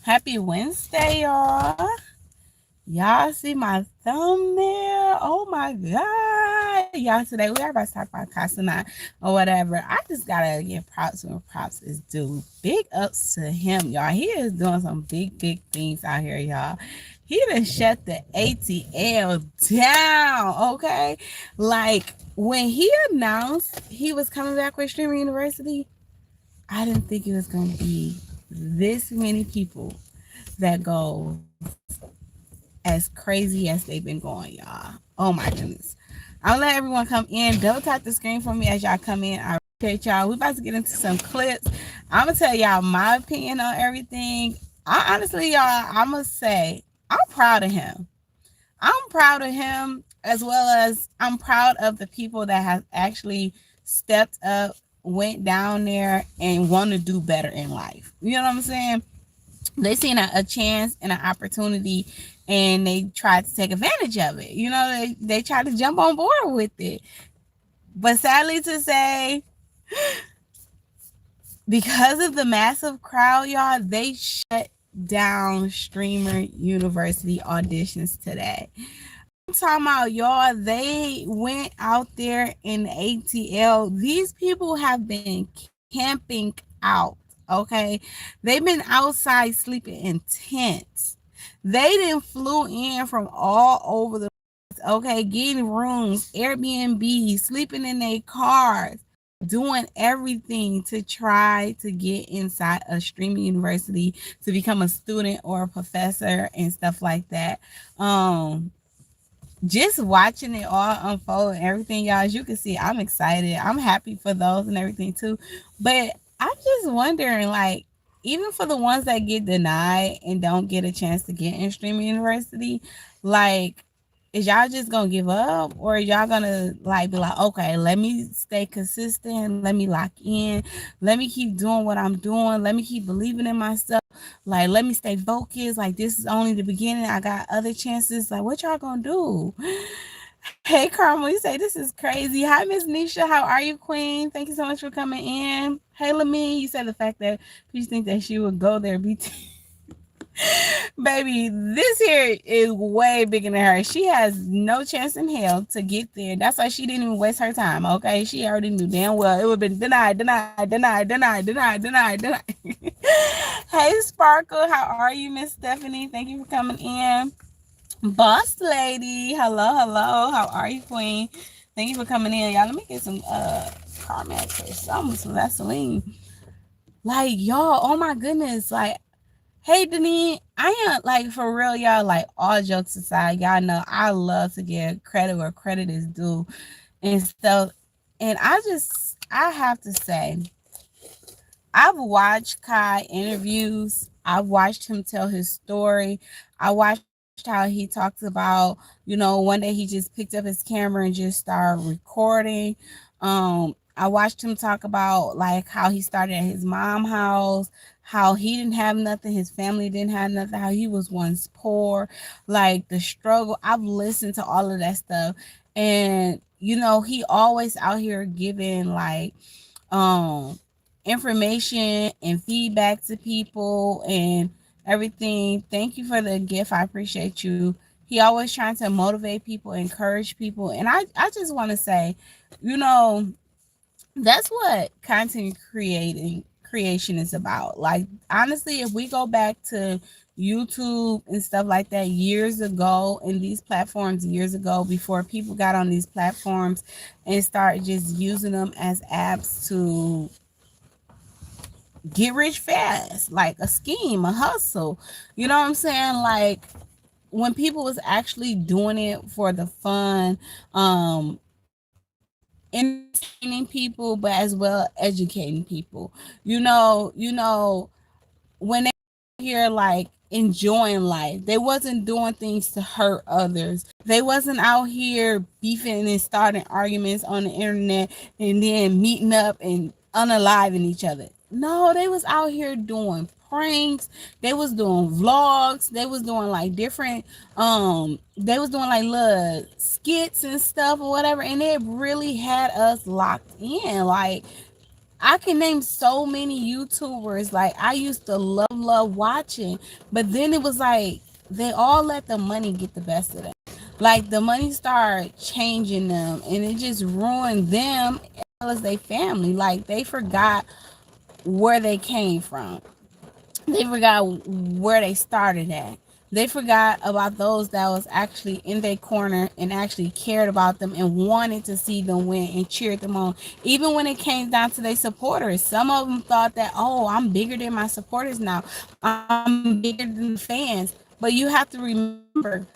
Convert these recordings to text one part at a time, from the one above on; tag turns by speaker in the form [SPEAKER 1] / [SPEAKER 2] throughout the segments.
[SPEAKER 1] Happy Wednesday, y'all. Y'all see my thumbnail? Oh my God. Y'all, today we are about to talk about Cenat or whatever. I just gotta give props when props is due. Big ups to him, y'all. He is doing some big things out here, y'all. He done shut the ATL down, okay? Like, when he announced he was coming back with Streamer University, I didn't think it was gonna be this many people that go as crazy as they've been going, y'all. Oh my goodness. I'll let everyone come in. Double tap the screen for me as y'all come in. I appreciate y'all. We're about to get into some clips. I'm gonna tell y'all my opinion on everything. I honestly, y'all, I must say, I'm proud of him. I'm proud of him, as well as I'm proud of the people that have actually stepped up, went down there, and want to do better in life. You know what I'm saying? They seen a chance and an opportunity, and they tried to take advantage of it. You know, they tried to jump on board with it. But sadly to say, because of the massive crowd, y'all, they shut down Streamer University auditions today. I'm talking about, y'all, they went out there in ATL. These people have been camping out, okay? They've been outside sleeping in tents. They done flew in from all over the place, okay? Getting rooms, Airbnb, sleeping in their cars, doing everything to try to get inside a streaming university to become a student or a professor and stuff like that. Just watching it all unfold and everything, y'all, as you can see, I'm excited. I'm happy for those and everything too. But I'm just wondering, like, even for the ones that get denied and don't get a chance to get in streaming university, like, is y'all just gonna give up, or y'all gonna like be like, okay, let me stay consistent, let me lock in, let me keep doing what I'm doing, let me keep believing in myself, like, let me stay focused, like, this is only the beginning, I got other chances, like, what y'all gonna do? Hey Carmel, you say this is crazy. Hi Miss Nisha, how are you, Queen? Thank you so much for coming in. Hey Lamine, you said the fact that you think that she would go there BT. Baby, this here is way bigger than her. She has no chance in hell to get there. That's why she didn't even waste her time, okay? She already knew damn well it would have been denied. Hey, Sparkle, how are you, Miss Stephanie? Thank you for coming in. Boss Lady, hello. How are you, Queen? Thank you for coming in, y'all. Let me get some Carmex or some Vaseline. Like, y'all, oh my goodness, like, hey, Denise, I am, like, for real, y'all, like, all jokes aside, y'all know I love to give credit where credit is due and stuff. And I have to say, I've watched Kai interviews. I've watched him tell his story. I watched how he talks about, one day he just picked up his camera and just started recording. I watched him talk about, like, how he started at his mom's house, how he didn't have nothing, his family didn't have nothing, how he was once poor, like the struggle. I've listened to all of that stuff. And, he always out here giving, like, information and feedback to people and everything. Thank you for the gift. I appreciate you. He always trying to motivate people, encourage people. And I just want to say, that's what content creation is about. Like, honestly, if we go back to YouTube and stuff like that years ago, and these platforms years ago, before people got on these platforms and start just using them as apps to get rich fast, like a scheme, a hustle, you know what I'm saying? Like, when people was actually doing it for the fun, entertaining people, but as well educating people, when they were here, like, enjoying life, they wasn't doing things to hurt others, they wasn't out here beefing and starting arguments on the internet and then meeting up and unaliving each other. No, they was out here doing pranks, they was doing vlogs, they was doing like different they was doing like little skits and stuff or whatever, and it really had us locked in. Like, I can name so many YouTubers like I used to love watching, but then it was like they all let the money get the best of them. Like the money started changing them, and it just ruined them as well as their family. Like they forgot where they came from. They forgot where they started at. They forgot about those that was actually in their corner and actually cared about them and wanted to see them win and cheered them on. Even when it came down to their supporters, some of them thought that, oh, I'm bigger than my supporters now. I'm bigger than the fans. But you have to remember,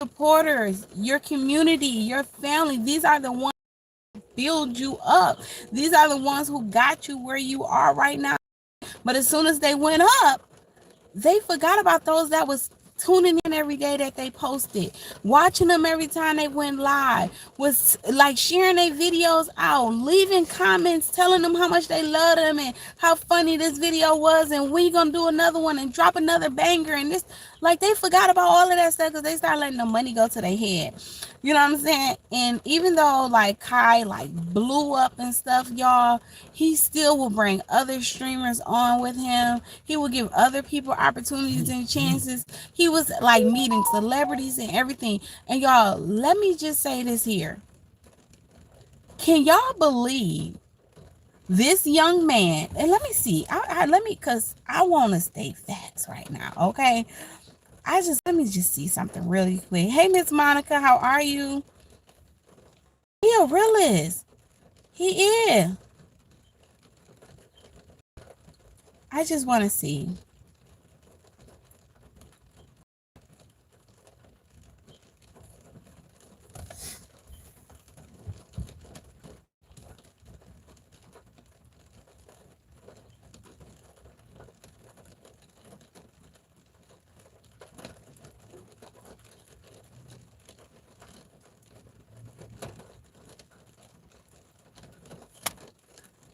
[SPEAKER 1] supporters, your community, your family, these are the ones who build you up. These are the ones who got you where you are right now. But as soon as they went up, they forgot about those that was tuning in every day that they posted, watching them every time they went live, was like sharing their videos out, leaving comments telling them how much they love them and how funny this video was and when you gonna do another one and drop another banger and this. Like they forgot about all of that stuff because they started letting the money go to their head. You know what I'm saying? And even though like Kai like blew up and stuff, y'all, he still will bring other streamers on with him. He will give other people opportunities and chances. He was like meeting celebrities and everything. And y'all, let me just say this here. Can y'all believe this young man? And let me see. Let me, cause I want to state facts right now. Okay. Let me just see something really quick. Hey, Miss Monica, how are you? He a realist. He is. I just want to see.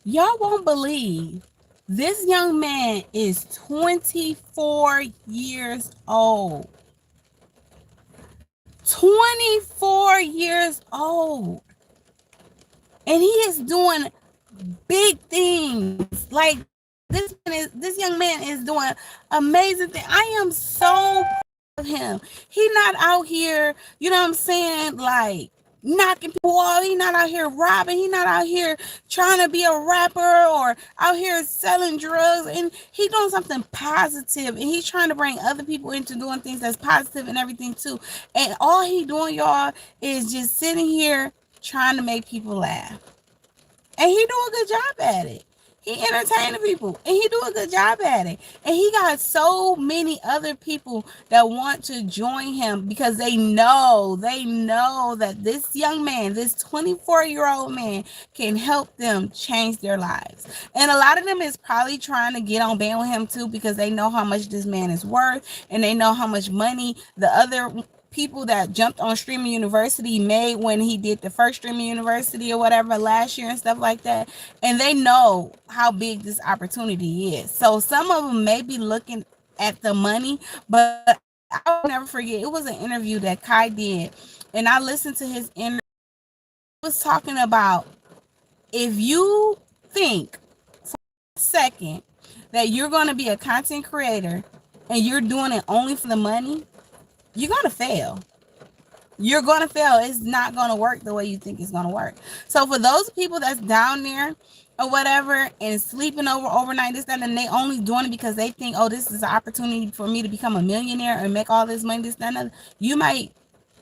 [SPEAKER 1] Y'all won't believe this young man is 24 years old. 24 years old. And he is doing big things. Like this young man is doing amazing things. I am so proud of him. He not out here, you know what I'm saying, like knocking people off. He not out here robbing. He not out here trying to be a rapper or out here selling drugs. And he doing something positive. And he's trying to bring other people into doing things that's positive and everything too. And all he doing, y'all, is just sitting here trying to make people laugh. And he do a good job at it. He entertaining people and he do a good job at it. And he got so many other people that want to join him because they know that this young man, this 24-year-old man can help them change their lives. And a lot of them is probably trying to get on band with him too because they know how much this man is worth and they know how much money the other people that jumped on Streaming University made when he did the first Streaming University or whatever last year and stuff like that. And they know how big this opportunity is. So some of them may be looking at the money, but I'll never forget. It was an interview that Kai did, and I listened to his interview. He was talking about if you think for a second that you're going to be a content creator and you're doing it only for the money, you're going to fail. You're going to fail. It's not going to work the way you think it's going to work. So for those people that's down there or whatever and sleeping overnight, this, that, and they only doing it because they think, oh, this is an opportunity for me to become a millionaire and make all this money, this, that, and other. You might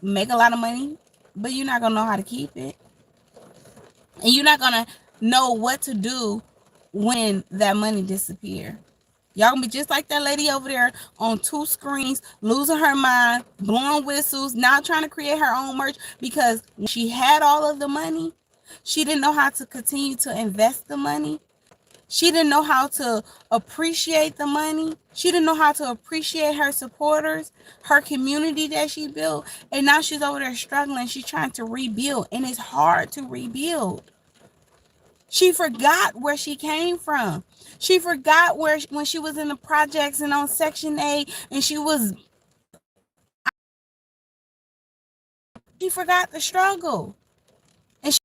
[SPEAKER 1] make a lot of money, but you're not going to know how to keep it. And you're not going to know what to do when that money disappears. Y'all gonna be just like that lady over there on 2 screens, losing her mind, blowing whistles, now trying to create her own merch because when she had all of the money, she didn't know how to continue to invest the money. She didn't know how to appreciate the money. She didn't know how to appreciate her supporters, her community that she built. And now she's over there struggling. She's trying to rebuild, and it's hard to rebuild. She forgot where she came from. She forgot when she was in the projects and on Section 8 and she forgot the struggle. And she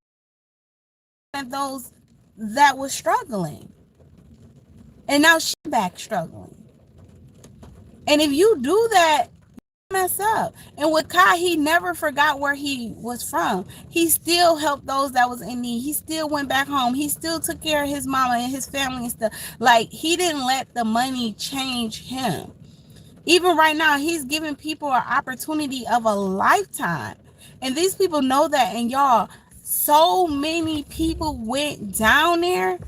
[SPEAKER 1] had those that was struggling. And now she's back struggling. And if you do that, you mess up. And with Kai, he never forgot where he was from. He still helped those that was in need. He still went back home. He still took care of his mama and his family and stuff. Like, he didn't let the money change him. Even right now, he's giving people an opportunity of a lifetime. And these people know that. And y'all, so many people went down there.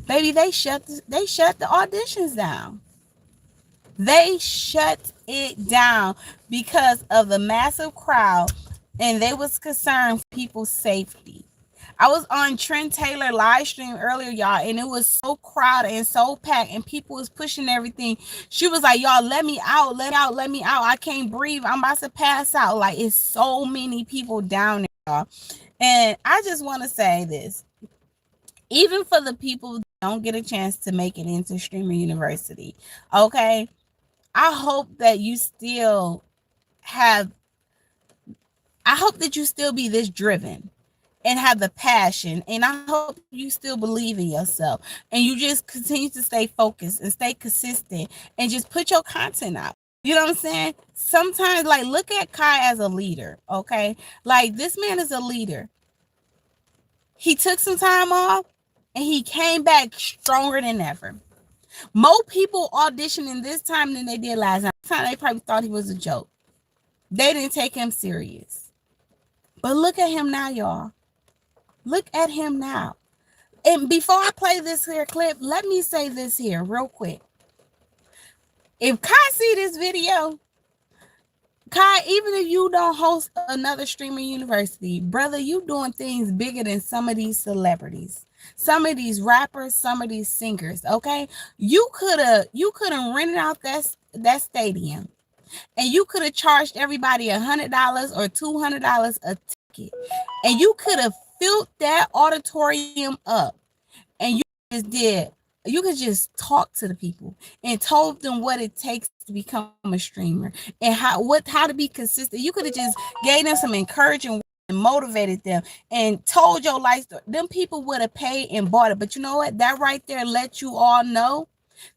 [SPEAKER 1] Baby, they shut the auditions down. They shut it down because of the massive crowd, and they was concerned for people's safety. I was on Trent Taylor live stream earlier, y'all, and it was so crowded and so packed, and people was pushing everything. She was like, y'all, let me out, let me out, let me out. I can't breathe. I'm about to pass out. Like, it's so many people down there, y'all. And I just want to say this. Even for the people that don't get a chance to make it into Streamer University, okay? I hope that you still be this driven and have the passion. And I hope you still believe in yourself and you just continue to stay focused and stay consistent and just put your content out. You know what I'm saying? Sometimes, like, look at Kai as a leader, okay? Like, this man is a leader. He took some time off and he came back stronger than ever. More people auditioning this time than they did last time. This time they probably thought he was a joke. They didn't take him serious. But look at him now, y'all. Look at him now. And before I play this here clip, let me say this here real quick. If Kai see this video, Kai, even if you don't host another Streamer University, brother, you doing things bigger than some of these celebrities. Some of these rappers, some of these singers, okay? You could have rented out that stadium, and you could have charged everybody $100 or $200 a ticket, and you could have filled that auditorium up, and you could just talk to the people and told them what it takes to become a streamer and how to be consistent. You could have just gave them some encouraging and motivated them and told your life story. Them people would have paid and bought it. But you know what? That right there let you all know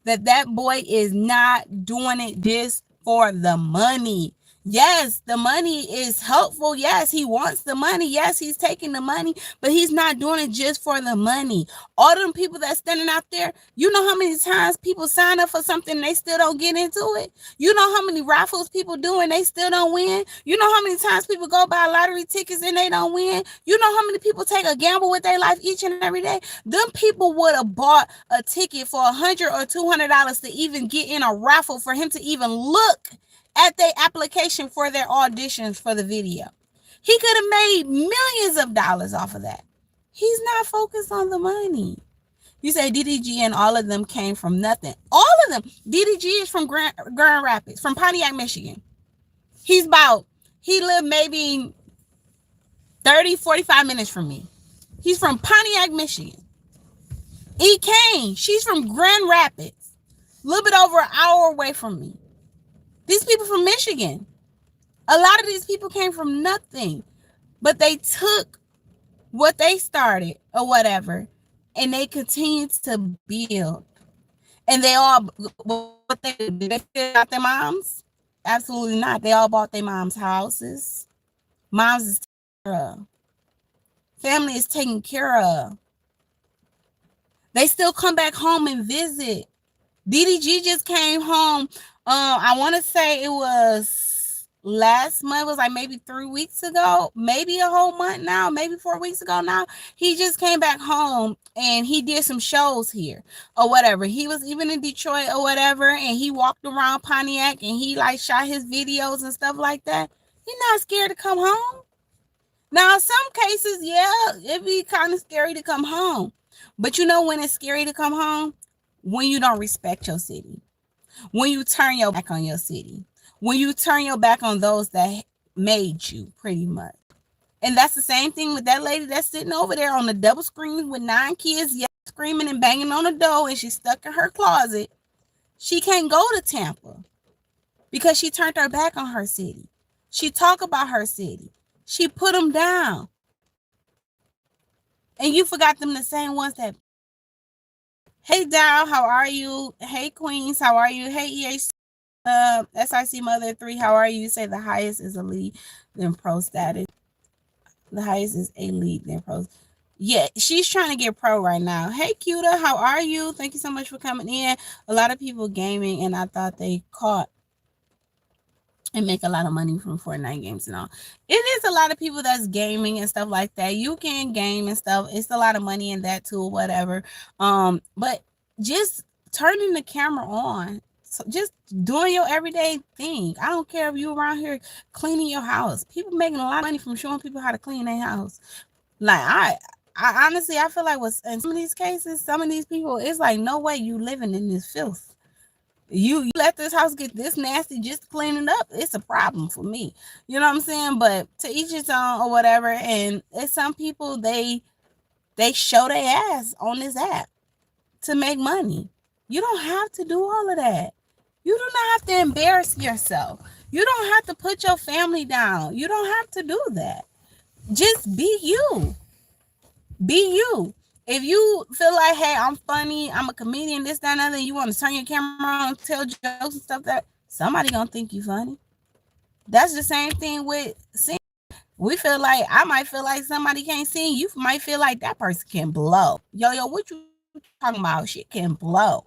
[SPEAKER 1] that boy is not doing it just for the money. Yes, the money is helpful. Yes, he wants the money. Yes, he's taking the money, but he's not doing it just for the money. All them people that's standing out there, you know how many times people sign up for something and they still don't get into it? You know how many raffles people do and they still don't win? You know how many times people go buy lottery tickets and they don't win? You know how many people take a gamble with their life each and every day? Them people would have bought a ticket for $100 or $200 to even get in a raffle for him to even look at their application for their auditions for the video. He could have made millions of dollars off of that. He's not focused on the money. You say DDG and all of them came from nothing. All of them. DDG is from Grand Rapids, from Pontiac, Michigan. He lived maybe 30, 45 minutes from me. He's from Pontiac, Michigan. E. Kane, she's from Grand Rapids, a little bit over an hour away from me. These people from Michigan, a lot of these people came from nothing, but they took what they started or whatever, and they continued to build. And they all, what they did they fit out their moms? Absolutely not. They all bought their moms' houses. Moms is taken care of. Family is taken care of. They still come back home and visit. DDG just came home. I want to say it was last month. It was like maybe 3 weeks ago, maybe a whole month now, maybe 4 weeks ago now. He just came back home and he did some shows here or whatever. He was even in Detroit or whatever, and he walked around Pontiac and he like shot his videos and stuff like that. He's not scared to come home. Now, in some cases, yeah, it'd be kind of scary to come home. But you know when it's scary to come home? When you don't respect your city. When you turn your back on your city. When you turn your back on those that made you, pretty much. And that's the same thing with that lady that's sitting over there on the double screen with 9 kids, yelling, screaming and banging on the door, and she's stuck in her closet. She can't go to Tampa because she turned her back on her city. She talked about her city. She put them down. And you forgot them the same ones that, hey Dow, how are you? Hey Queens, how are you? Hey EH, SIC Mother 3, how are you? You say the highest is elite, then pro status. The highest is elite, then pro. Yeah, she's trying to get pro right now. Hey Cuda, how are you? Thank you so much for coming in. A lot of people gaming, and I thought they caught and make a lot of money from Fortnite games and all. It is a lot of people that's gaming and stuff like that. You can game and stuff. It's a lot of money in that too, whatever. But just turning the camera on. So just doing your everyday thing. I don't care if you around here cleaning your house. People making a lot of money from showing people how to clean their house. Like I honestly, I feel like in some of these cases, some of these people, it's like no way you living in this filth. You let this house get this nasty just to clean it up, it's a problem for me. You know what I'm saying? But to each his own or whatever. And it's some people, they show their ass on this app to make money. You don't have to do all of that. You do not have to embarrass yourself. You don't have to put your family down. You don't have to do that. Just be you. Be you. If you feel like, hey, I'm funny, I'm a comedian, this, that, and other, you want to turn your camera on, tell jokes and stuff, that somebody gonna think you funny. That's the same thing with singing. We feel like, I might feel like somebody can't sing. You might feel like that person can blow. Yo, what you talking about? Shit can blow.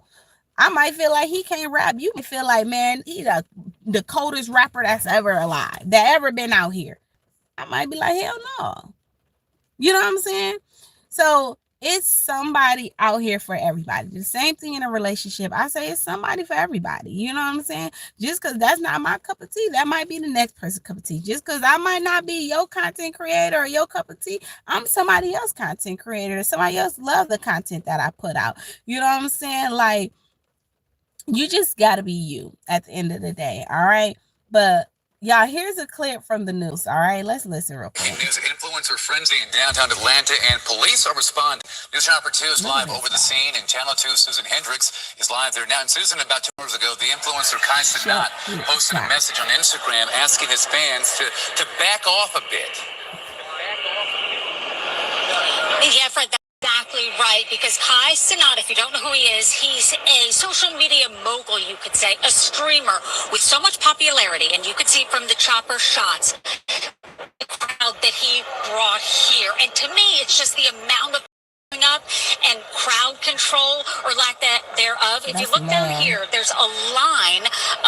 [SPEAKER 1] I might feel like he can't rap. You might feel like, man, he the coldest rapper that's ever alive, that ever been out here. I might be like, hell no. You know what I'm saying? So it's somebody out here for everybody. The same thing in a relationship. I say it's somebody for everybody. You know what I'm saying? Just because that's not my cup of tea, that might be the next person's cup of tea. Just because I might not be your content creator or your cup of tea, I'm somebody else's content creator. Somebody else love the content that I put out. You know what I'm saying? Like, you just got to be you at the end of the day. All right. But y'all, here's a clip from the news. All right, let's listen real quick.
[SPEAKER 2] News influencer frenzy in downtown Atlanta, and police are responding. News Channel 2 is live over the scene, and Channel 2 Susan Hendricks is live there now. And Susan, about 2 hours ago, the influencer Cenat posted a message on Instagram asking his fans to back off a bit.
[SPEAKER 3] Yeah, Fred, that's exactly right, because Cenat, if you don't know who he is, he's a social media mogul, you could say, a streamer with so much popularity, and you could see from the chopper shots the crowd that he brought here. And to me, it's just the amount of up and crowd control or lack thereof. If you look down here, there's a line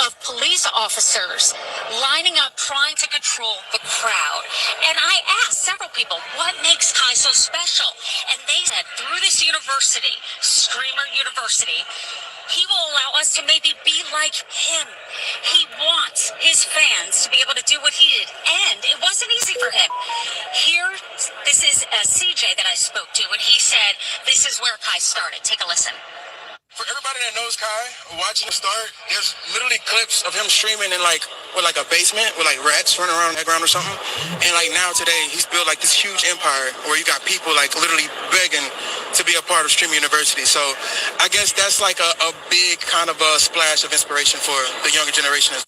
[SPEAKER 3] of police officers lining up trying to control the crowd. And I asked several people, what makes Kai so special? And they said, through this university, Streamer University, he will allow us to maybe be like him. He wants his fans to be able to do what he did. And it wasn't easy for him. Here, this is a CJ that I spoke to, and he said this is where Kai started. Take a listen.
[SPEAKER 4] For everybody that knows Kai, watching him start, there's literally clips of him streaming in like a basement with like rats running around the background or something. And like now today, he's built like this huge empire where you got people like literally begging to be a part of Streamer University. So I guess that's like a big kind of a splash of inspiration for the younger generation.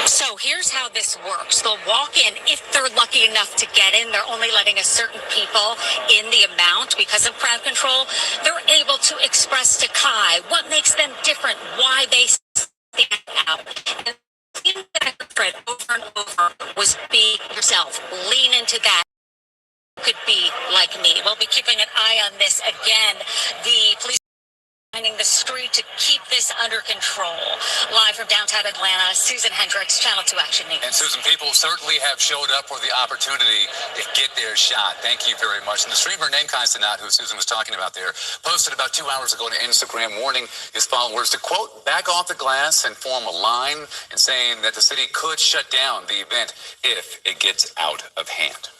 [SPEAKER 3] So here's how this works. They'll walk in. If they're lucky enough to get in, they're only letting a certain people in the amount because of crowd control. They're able to express to Kai what makes them different, why they stand out. And the thing that I heard over and over was be yourself. Lean into that. Could be like me. We'll be keeping an eye on this again. The police lining the street to keep this under control. Live from downtown Atlanta, Susan Hendricks, Channel 2 Action News.
[SPEAKER 2] And Susan, people certainly have showed up for the opportunity to get their shot. Thank you very much. And the streamer named Cenat, who Susan was talking about there, posted about 2 hours ago on Instagram warning his followers to, quote, back off the glass and form a line, and saying that the city could shut down the event if it gets out of hand.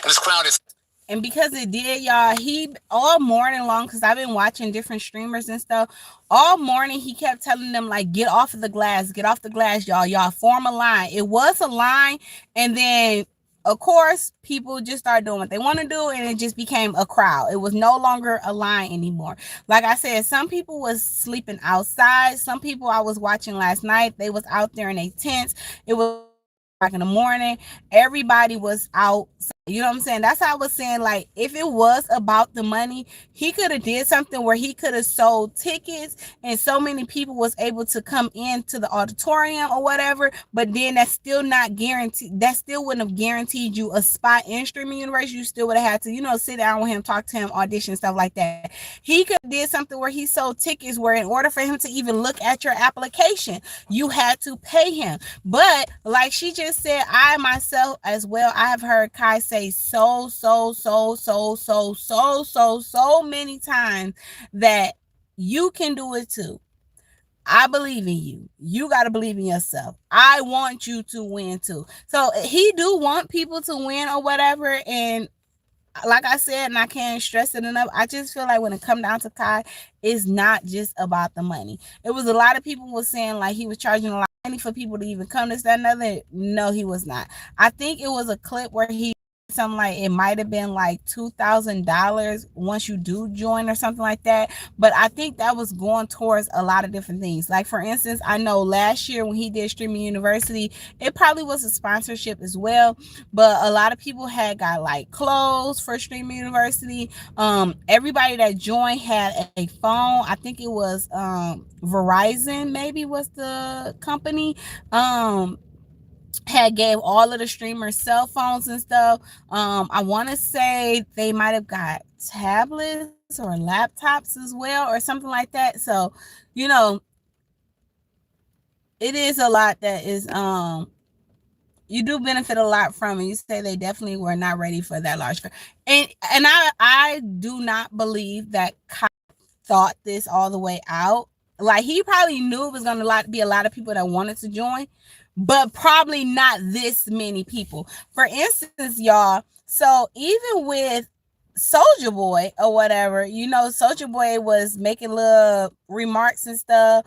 [SPEAKER 2] And this crowd is...
[SPEAKER 1] And because it did, y'all, he all morning long, because I've been watching different streamers and stuff, all morning he kept telling them, like, get off of the glass, y'all form a line. It was a line, and then of course people just started doing what they want to do, and it just became a crowd. It was no longer a line anymore. Like I said, some people was sleeping outside. Some people I was watching last night, they was out there in their tents. It was in the morning, everybody was out You know what I'm saying? That's how I was saying, like, if it was about the money, he could have did something where he could have sold tickets and so many people was able to come into the auditorium or whatever, but then that's still not guaranteed. That still wouldn't have guaranteed you a spot in streaming universe. You still would have had to, you know, sit down with him, talk to him, audition, stuff like that. He could have did something where he sold tickets where in order for him to even look at your application, you had to pay him. But like she just said, I myself as well, I have heard Kai say so many times that you can do it too. I believe in you. You got to believe in yourself. I want you to win too. So he do want people to win or whatever. And like I said, and I can't stress it enough, I just feel like when it come down to Kai, it's not just about the money. It was a lot of people was saying like he was charging a lot of money for people to even come, this, that, and other. No, he was not. I think it was a clip where he something like it might have been like $2,000 once you do join or something like that, but I think that was going towards a lot of different things. Like for instance, I know last year when he did Streaming University, it probably was a sponsorship as well, but a lot of people had got like clothes for Streaming University. Everybody that joined had a phone. I think it was Verizon maybe was the company. Had gave all of the streamers cell phones and stuff. I want to say they might have got tablets or laptops as well or something like that. So, you know, it is a lot that is you do benefit a lot from it. You say they definitely were not ready for that large and I do not believe that Kai thought this all the way out. Like he probably knew it was going to be a lot of people that wanted to join, but probably not this many people. For instance, y'all, so even with Soulja Boy or whatever, you know, Soulja Boy was making little remarks and stuff.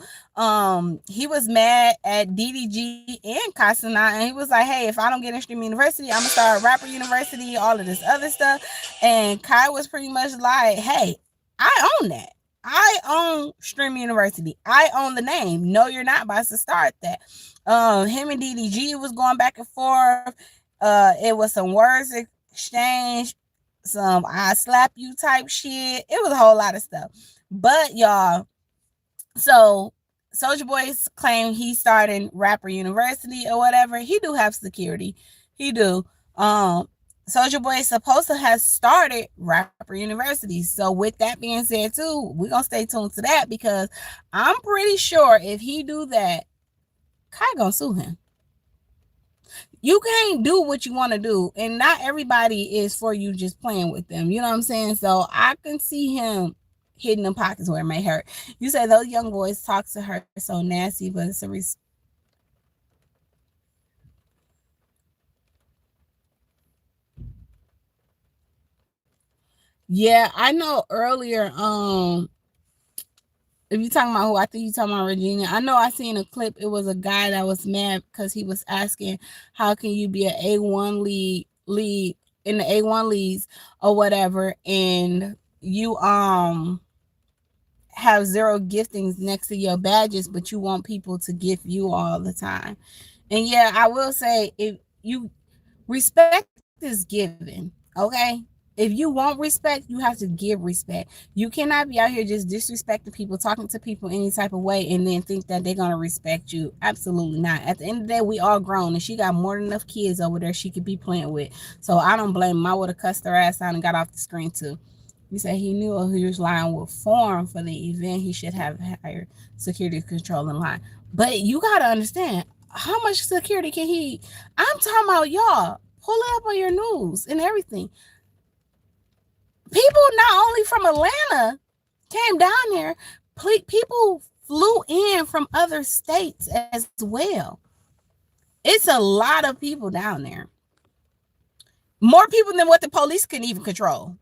[SPEAKER 1] He was mad at DDG and Kai Cenat, and he was like, hey, if I don't get in Streaming University, I'm gonna start Rapper University, all of this other stuff. And Kai was pretty much like, hey, I own that. I own Streaming University. I own the name. No, you're not about to start that. Him and DDG was going back and forth. It was some words exchange, some I slap you type shit. It was a whole lot of stuff. But y'all, so Soulja Boy's claim he started Rapper University or whatever. He do have security. He do. Soulja Boy is supposed to have started Rapper University. So with that being said too, we're gonna stay tuned to that because I'm pretty sure if he do that, Kai gonna sue him. You can't do what you want to do, and not everybody is for you just playing with them. You know what I'm saying? So I can see him hitting them pockets where it may hurt. You say those young boys talk to her so nasty, but it's a yeah, I know earlier, if you're talking about who, I think you're talking about Regina. I know I seen a clip. It was a guy that was mad because he was asking, how can you be an A1 lead in the A1 leagues or whatever, and you have zero giftings next to your badges, but you want people to gift you all the time. And yeah, I will say, if you respect is given, okay? If you want respect, you have to give respect. You cannot be out here just disrespecting people, talking to people any type of way, and then think that they're going to respect you. Absolutely not. At the end of the day, we all grown, and she got more than enough kids over there she could be playing with. So I don't blame him. I would have cussed her ass out and got off the screen too. He said he knew a huge line would form for the event. He should have higher security control in line. But you got to understand, how much security can he? I'm talking about y'all. Pull it up on your news and everything. People not only from Atlanta came down there, people flew in from other states as well. It's a lot of people down there. More people than what the police can even control.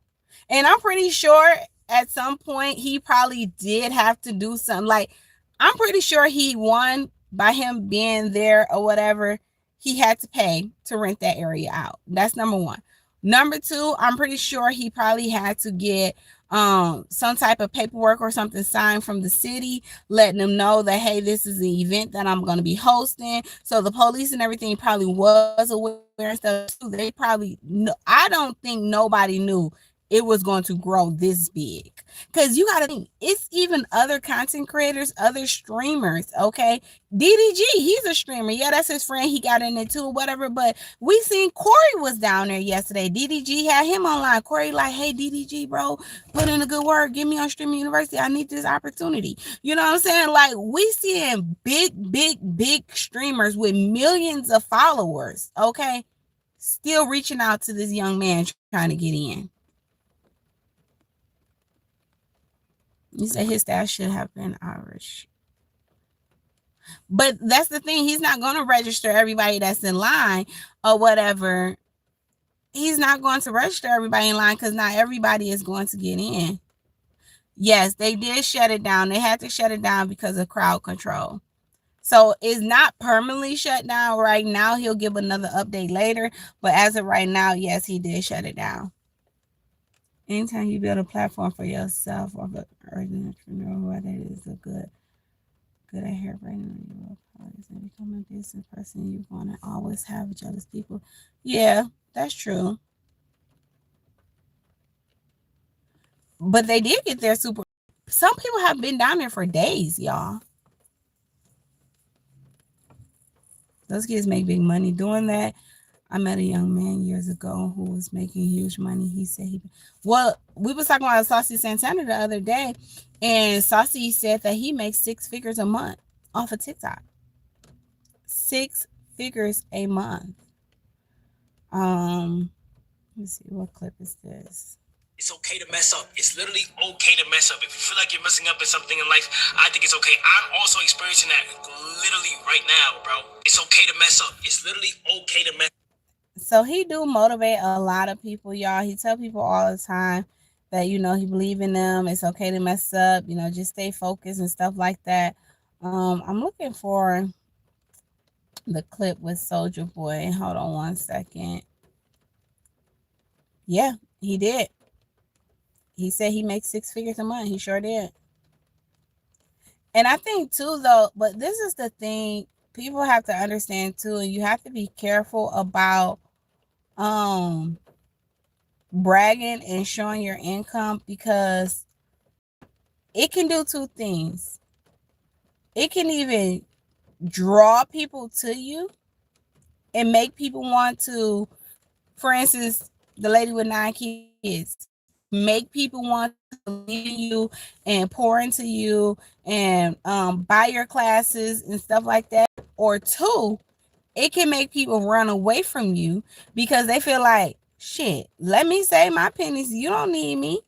[SPEAKER 1] And I'm pretty sure at some point he probably did have to do something. Like, I'm pretty sure he won by him being there or whatever. He had to pay to rent that area out. That's number one. Number two, I'm pretty sure he probably had to get some type of paperwork or something signed from the city, letting them know that, hey, this is an event that I'm going to be hosting. So the police and everything probably was aware and stuff too. They probably, I don't think nobody knew it was going to grow this big. Because you got to think, it's even other content creators, other streamers, okay? DDG, he's a streamer. Yeah, that's his friend. He got in it too, whatever. But we seen Corey was down there yesterday. DDG had him online. Corey like, hey, DDG, bro, put in a good word. Get me on Streaming University. I need this opportunity. You know what I'm saying? Like, we seeing big streamers with millions of followers, okay? Still reaching out to this young man trying to get in. You said his dad should have been Irish. But that's the thing. He's not going to register everybody that's in line or whatever. He's not going to register everybody in line because not everybody is going to get in. Yes, they did shut it down. They had to shut it down because of crowd control. So it's not permanently shut down right now. He'll give another update later. But as of right now, yes, he did shut it down. Anytime you build a platform for yourself or an entrepreneur, whether it is a good at hair branding, you will and become a business person. You want to always have jealous people. Yeah, that's true. But they did get there super. Some people have been down there for days, y'all. Those kids make big money doing that. I met a young man years ago who was making huge money. He said we was talking about Saucy Santana the other day, and Saucy said that he makes 6 figures a month off of TikTok. 6 figures a month. Let's see, what clip is this?
[SPEAKER 5] It's okay to mess up. It's literally okay to mess up. If you feel like you're messing up in something in life, I think it's okay. I'm also experiencing that literally right now, bro. It's okay to mess up. It's literally okay to mess up.
[SPEAKER 1] So he do motivate a lot of people, y'all. He tell people all the time that, he believe in them. It's okay to mess up, just stay focused and stuff like that. I'm looking for the clip with Soulja Boy. Hold on one second. Yeah, he did. He said he makes 6 figures a month. He sure did. And I think too, though, but this is the thing people have to understand too, and you have to be careful about bragging and showing your income, because it can do 2 things. It can even draw people to you and make people want to, for instance, the lady with 9 kids, make people want to believe in you and pour into you and buy your classes and stuff like that. Or 2, it can make people run away from you because they feel like, shit, let me save my pennies. You don't need me.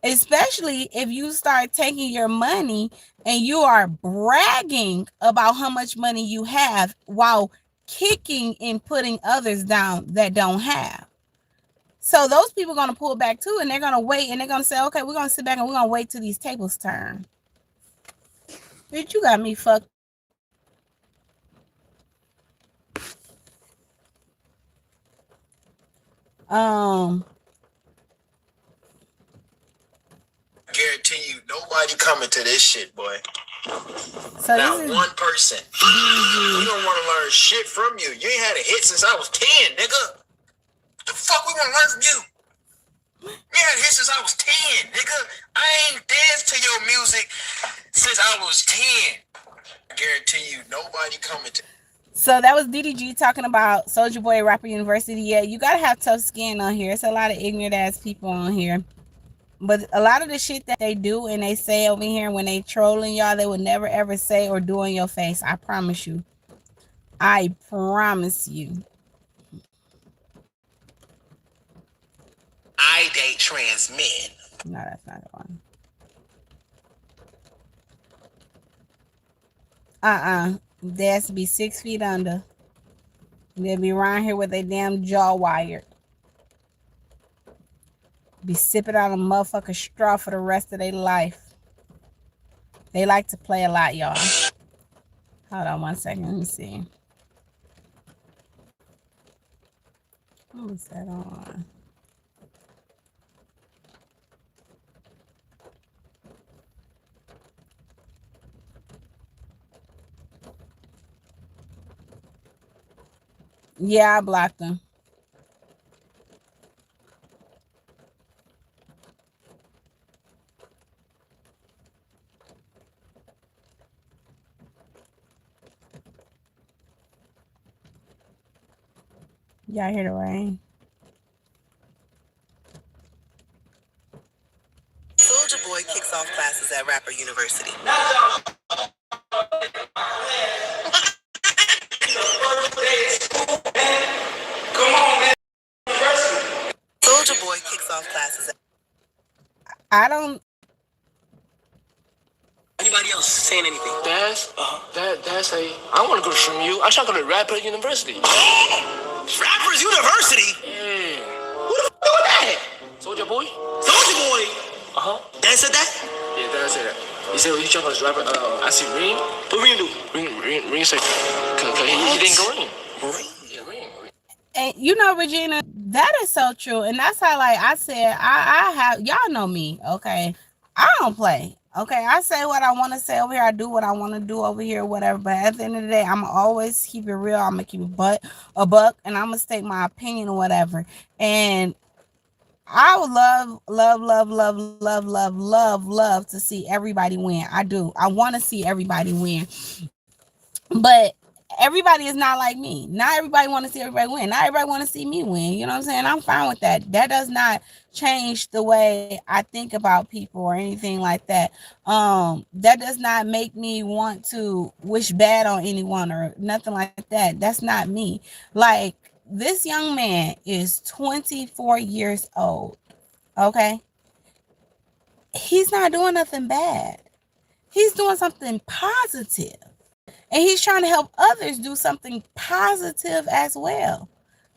[SPEAKER 1] Especially if you start taking your money and you are bragging about how much money you have while kicking and putting others down that don't have. So those people are going to pull back too, and they're going to wait, and they're going to say, okay, we're going to sit back and we're going to wait till these tables turn. Bitch, you got me fucked.
[SPEAKER 5] I guarantee you, nobody coming to this shit, boy.
[SPEAKER 1] So
[SPEAKER 5] not one person. We don't want to learn shit from you. You ain't had a hit since I was 10, nigga. What the fuck we want to learn from you? You had a hit since I was 10, nigga. I ain't danced to your music since I was 10. I guarantee you, nobody coming to.
[SPEAKER 1] So that was DDG talking about Soulja Boy Rapper University. Yeah, you gotta have tough skin on here. It's a lot of ignorant ass people on here. But a lot of the shit that they do and they say over here when they trolling y'all, they would never ever say or do in your face. I promise you. I promise you.
[SPEAKER 5] I date trans men.
[SPEAKER 1] No, that's not the one. They has to be 6 feet under. They'll be around here with their damn jaw wired. Be sipping on a motherfucking straw for the rest of their life. They like to play a lot, y'all. Hold on one second. Let me see. What was that on? Yeah, I blocked him. Y'all hear the rain?
[SPEAKER 6] Soulja Boy kicks off classes at Rapper University. Soulja Boy kicks off classes.
[SPEAKER 1] I don't.
[SPEAKER 6] Anybody else saying anything?
[SPEAKER 7] That's I want to go from you. I'm trying to go to Rapper University.
[SPEAKER 6] Rappers University?
[SPEAKER 7] Yeah.
[SPEAKER 6] Who the f doing that?
[SPEAKER 7] Soldier Boy?
[SPEAKER 6] Soulja Boy? Dad said that?
[SPEAKER 7] Yeah, Dad said that. He said, well, you trying to go to Rapper, I see Ring.
[SPEAKER 6] What Ring do?
[SPEAKER 7] Ring said, cause he didn't go Ring.
[SPEAKER 6] Ring?
[SPEAKER 7] Yeah, Ring.
[SPEAKER 1] And you know, Regina, that is so true. And that's how, like I said, I have, y'all know me, okay? I don't play, okay? I say what I want to say over here. I do what I want to do over here, whatever. But at the end of the day, I'm always keep it real. I'm going to keep it a buck, and I'm going to state my opinion or whatever. And I would love to see everybody win. I do. I want to see everybody win. But everybody is not like me. Not everybody want to see everybody win. Not everybody want to see me win. You know what I'm saying? I'm fine with that. That does not change the way I think about people or anything like that. That does not make me want to wish bad on anyone or nothing like that. That's not me. Like, this young man is 24 years old. Okay? He's not doing nothing bad. He's doing something positive. And he's trying to help others do something positive as well.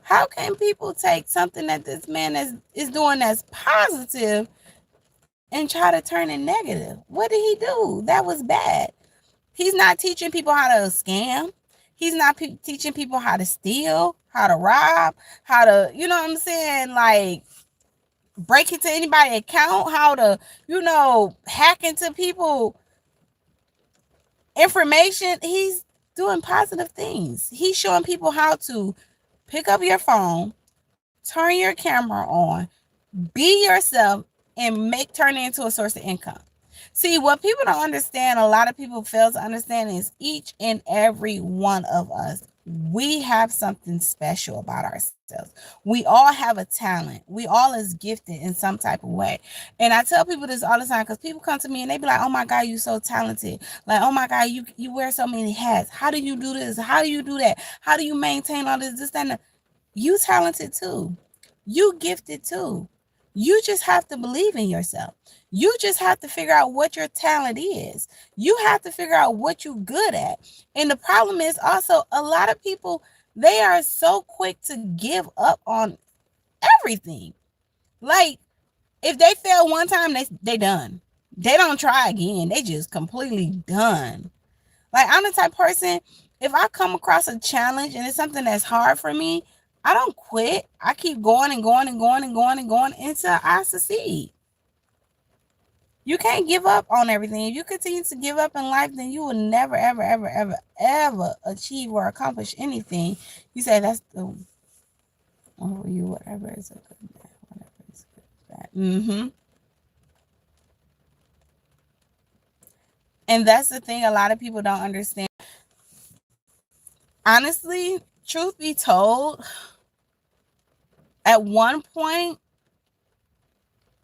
[SPEAKER 1] How can people take something that this man is doing that's positive and try to turn it negative? What did he do? That was bad. He's not teaching people how to scam. He's not teaching people how to steal, how to rob, how to, you know what I'm saying? Like, break into anybody's account, how to, you know, hack into people information. He's doing positive things. He's showing people how to pick up your phone, turn your camera on, be yourself, and turn it into a source of income. See, what people don't understand, a lot of people fail to understand, is each and every one of us, we have something special about ourselves. We all have a talent. We all is gifted in some type of way. And I tell people this all the time, because people come to me and they be like, oh my God, you're so talented. Like, oh my God, you wear so many hats. How do you do this? How do you do that? How do you maintain all this, that, and that? You talented too. You gifted too. You just have to believe in yourself. You just have to figure out what your talent is. You have to figure out what you're good at. And the problem is also, a lot of people, they are so quick to give up on everything. Like, if they fail one time, they done. They don't try again. They just completely done. Like, I'm the type of person, if I come across a challenge and it's something that's hard for me, I don't quit. I keep going and going and going and going and going until I succeed. You can't give up on everything. If you continue to give up in life, then you will never, ever, ever, ever, ever achieve or accomplish anything. You say that's the over you, whatever is a good man, whatever is good bad. And that's the thing a lot of people don't understand. Honestly, truth be told, at one point,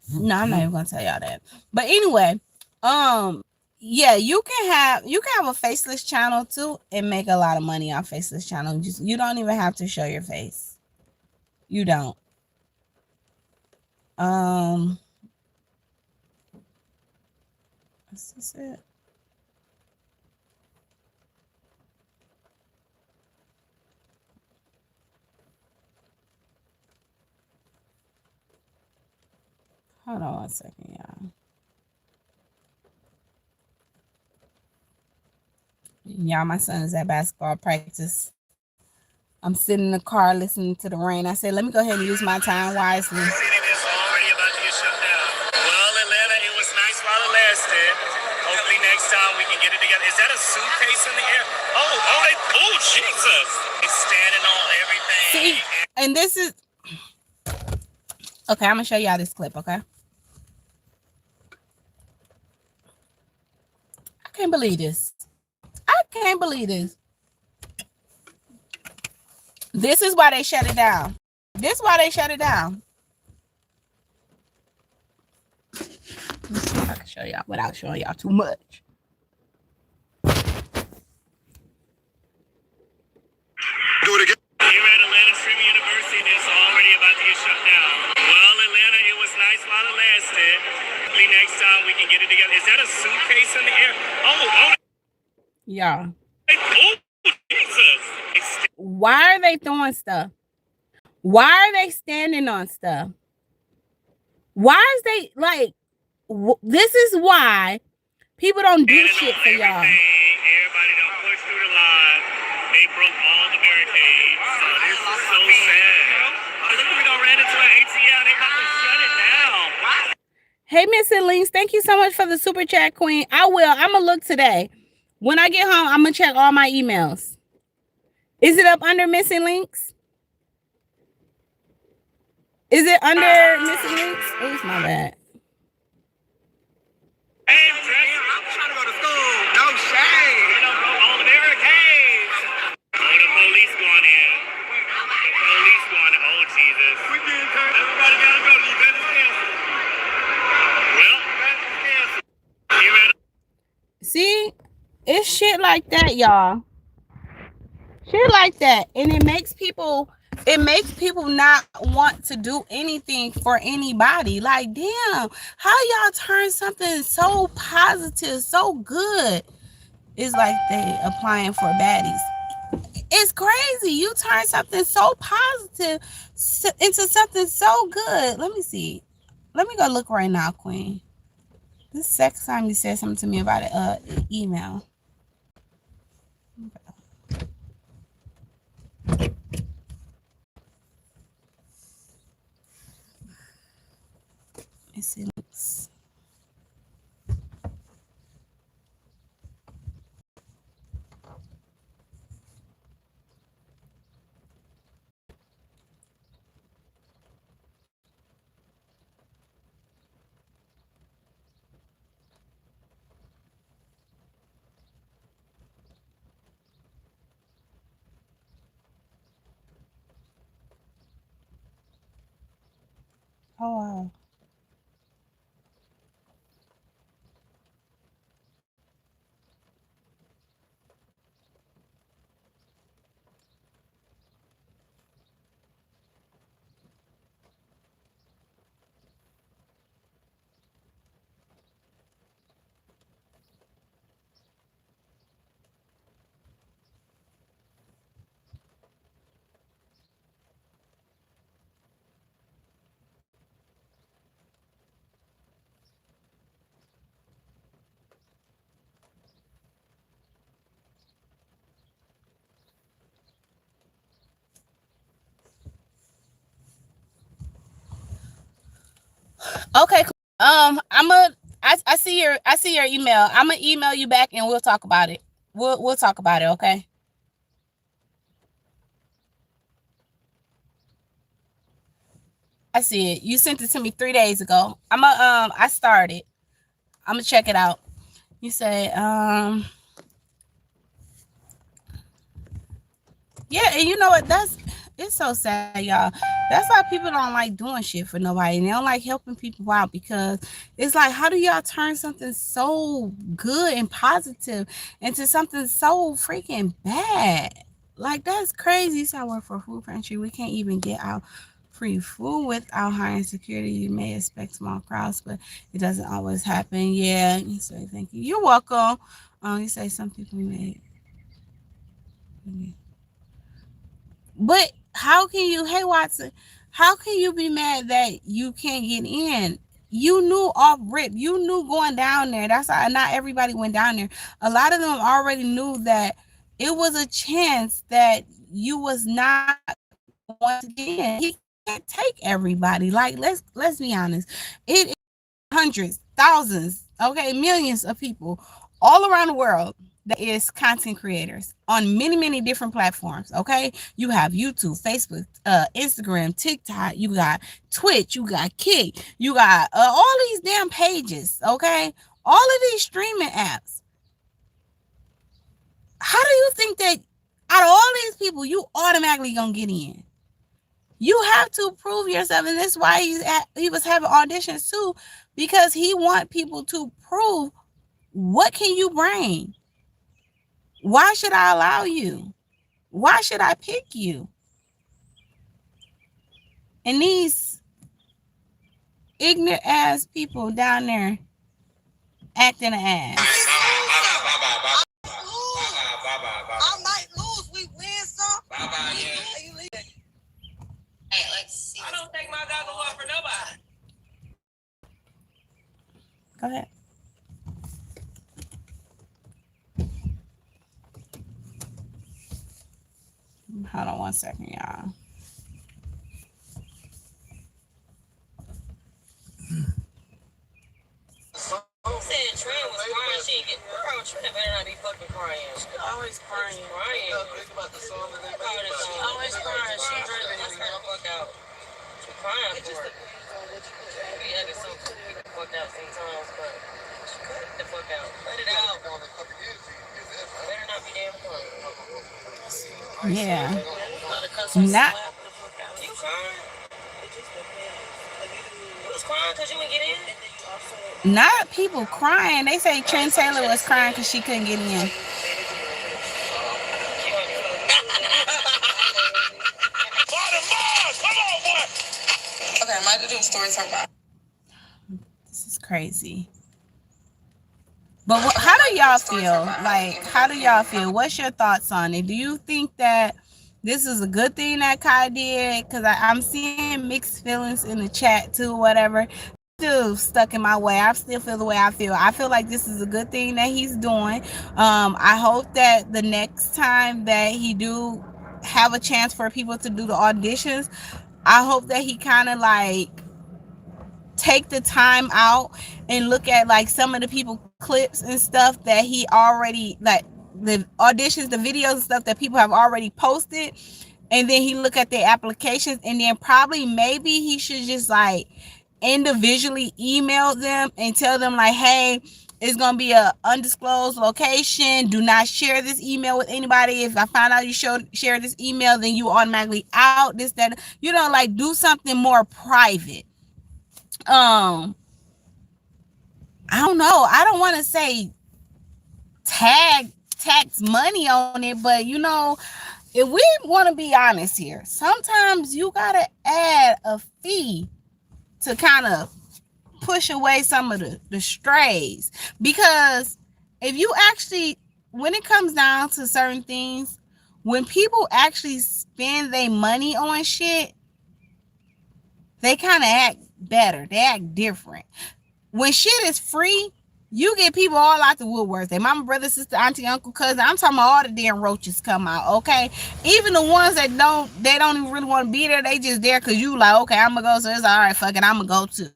[SPEAKER 1] no, I'm not even gonna tell y'all that. But anyway, yeah, you can have a faceless channel too and make a lot of money on faceless channel. You don't even have to show your face. You don't. This is it. Hold on one second, y'all. Y'all, my son is at basketball practice. I'm sitting in the car listening to the rain. I said, let me go ahead and use my time wisely.
[SPEAKER 8] City is already about to get shut down. Well, Atlanta, it was nice while it lasted. Hopefully
[SPEAKER 4] next time we can get it together. Is that a suitcase in the air? Oh, Jesus. It's standing on everything.
[SPEAKER 1] See, and this is... Okay, I'm going to show y'all this clip, okay? I can't believe this. I can't believe this. This is why they shut it down. This is why they shut it down. Let's see if I can show y'all without showing y'all too much.
[SPEAKER 4] Do it again. Here at Atlanta Streaming University, it's already about to get shut down. Well, Atlanta, it was nice while it lasted. Hopefully next time we can get it together. Is that a suitcase in the air?
[SPEAKER 1] Yeah.
[SPEAKER 4] Oh, Jesus.
[SPEAKER 1] Why are they throwing stuff? Why are they standing on stuff? Why is they like... This is why people don't do shit for y'all.
[SPEAKER 4] Everybody don't push through the line. They broke all the barricades. So this is so sad. Look, we done ran into an ATL. They about to shut it down.
[SPEAKER 1] Hey, Missing Links, thank you so much for the super chat, Queen. I will. I'm going to look today. When I get home, I'm going to check all my emails. Is it up under Missing Links? Is it under Missing Links? Oh, my bad.
[SPEAKER 4] Hey, I'm trying to go to school. No shade. You don't broke all the barricades. Oh, the police going in. The police going in. Oh, Jesus. We did, everybody got to go. You better cancel. Well, you better.
[SPEAKER 1] See? It's shit like that, y'all. Shit like that. And it makes people not want to do anything for anybody. Like, damn, how y'all turn something so positive, so good? It's like they applying for baddies. It's crazy. You turn something so positive into something so good. Let me see. Let me go look right now, Queen. This is the second time you said something to me about an email. Let's see. Oh, wow. Okay. I see your email. I'm gonna email you back and we'll talk about it. We'll talk about it, okay? I see it. You sent it to me 3 days ago. I started. I'm gonna check it out. You say, yeah, and you know what? It's so sad, y'all. That's why people don't like doing shit for nobody. And they don't like helping people out because it's like, how do y'all turn something so good and positive into something so freaking bad? Like, that's crazy. So I work for a food pantry. We can't even get out free food without hiring security. You may expect small crowds, but it doesn't always happen. Yeah, you say thank you. You're welcome. You say some people may. But how can you, hey Watson, how can you be mad that you can't get in? You knew off rip. You knew going down there. That's why not everybody went down there. A lot of them already knew that it was a chance that you was not going to get in. He can't take everybody. Like, let's be honest. It is hundreds, thousands, Okay, millions of people all around the world that is content creators on many, many different platforms. Okay, you have YouTube, Facebook, Instagram, TikTok, you got Twitch, you got Kick, you got all these damn pages. Okay, all of these streaming apps. How do you think that out of all these people, you automatically gonna get in? You have to prove yourself, and that's why he was having auditions too, because he want people to prove what can you bring. Why should I allow you? Why should I pick you? And these ignorant ass people down there acting an ass.
[SPEAKER 6] I might lose. We win some.
[SPEAKER 3] Hey, let's see.
[SPEAKER 7] I don't think my guy go up for nobody.
[SPEAKER 1] Go ahead. Hold on 1 second, y'all.
[SPEAKER 8] Said Trent was crying. She get girl. Trent better not be fucking crying. She always crying. Crying. Always crying. She driven. Let's get the fuck out. She crying for it. We had it so get the fuck out sometimes, but she cut the fuck out. Let it out. Better not be damn crying.
[SPEAKER 1] Yeah.
[SPEAKER 8] Not. You crying? You was crying because you didn't get in?
[SPEAKER 1] Not people crying. They say Trent Taylor was crying because she couldn't get in.
[SPEAKER 6] Okay, I might do a story time about.
[SPEAKER 1] This is crazy. But how do y'all feel? Like, how do y'all feel? What's your thoughts on it? Do you think that this is a good thing that Kai did? Because I'm seeing mixed feelings in the chat too, whatever. Still stuck in my way. I still feel the way I feel. I feel like this is a good thing that he's doing. I hope that the next time that he do have a chance for people to do the auditions, I hope that he kind of like take the time out and look at like some of the people clips and stuff that he already, like the auditions, the videos and stuff that people have already posted, and then he look at their applications, and then probably maybe he should just like individually email them and tell them like, hey, it's gonna be a undisclosed location. Do not share this email with anybody. If I find out you share this email, then you automatically out. This, that, you know, like do something more private. I don't know. I don't want to say tax money on it, but you know, if we want to be honest here, sometimes you gotta add a fee to kind of push away some of the strays, because if you actually, when it comes down to certain things, when people actually spend their money on shit, they kind of act better. They act different. When shit is free, you get people all out the woodworks. Their mama, brother, sister, auntie, uncle, cousin. I'm talking about all the damn roaches come out, okay? Even the ones that don't even really want to be there. They just there because you like, okay, I'm going to go. So it's all right, fuck it, I'm going to go too.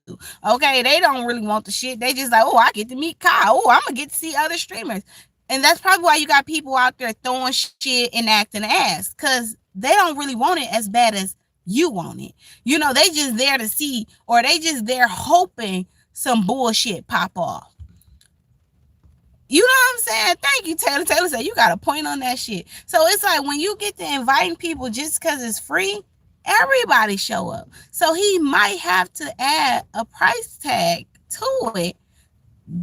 [SPEAKER 1] Okay, they don't really want the shit. They just like, oh, I get to meet Kyle. Oh, I'm going to get to see other streamers. And that's probably why you got people out there throwing shit and acting ass, because they don't really want it as bad as you want it. You know, they just there to see, or they just there hoping some bullshit pop off. You know what I'm saying? Thank you, Taylor. Taylor said you got a point on that shit. So it's like when you get to inviting people just because it's free, everybody show up. So he might have to add a price tag to it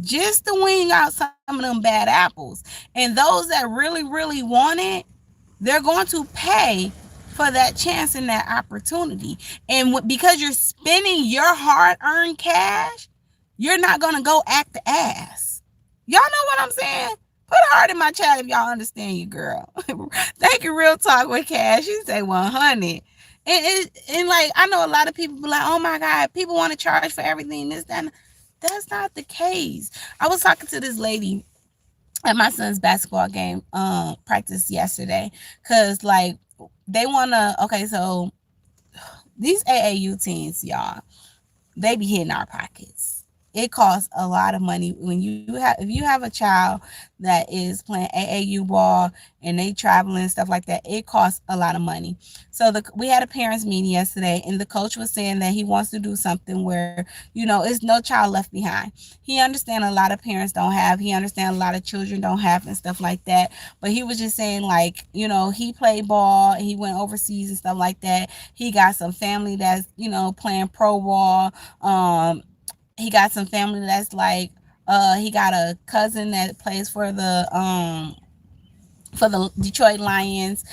[SPEAKER 1] just to wean out some of them bad apples. And those that really, really want it, they're going to pay for that chance and that opportunity. And because you're spending your hard-earned cash, you're not going to go act the ass. Y'all know what I'm saying? Put a heart in my chat if y'all understand your girl. Thank you, Real Talk with Cash. You say 100. And like, I know a lot of people be like, oh my God, people want to charge for everything. This, that. That's not the case. I was talking to this lady at my son's basketball game practice yesterday, because like they want to, okay, so these AAU teams, y'all, they be hitting our pockets. It costs a lot of money when if you have a child that is playing AAU ball and they traveling and stuff like that. It costs a lot of money. So we had a parents meeting yesterday, and the coach was saying that he wants to do something where it's no child left behind. He understands a lot of parents don't have. He understands a lot of children don't have and stuff like that. But he was just saying, like, he played ball. He went overseas and stuff like that. He got some family that's playing pro ball. He got some family that's like he got a cousin that plays for the Detroit Lions.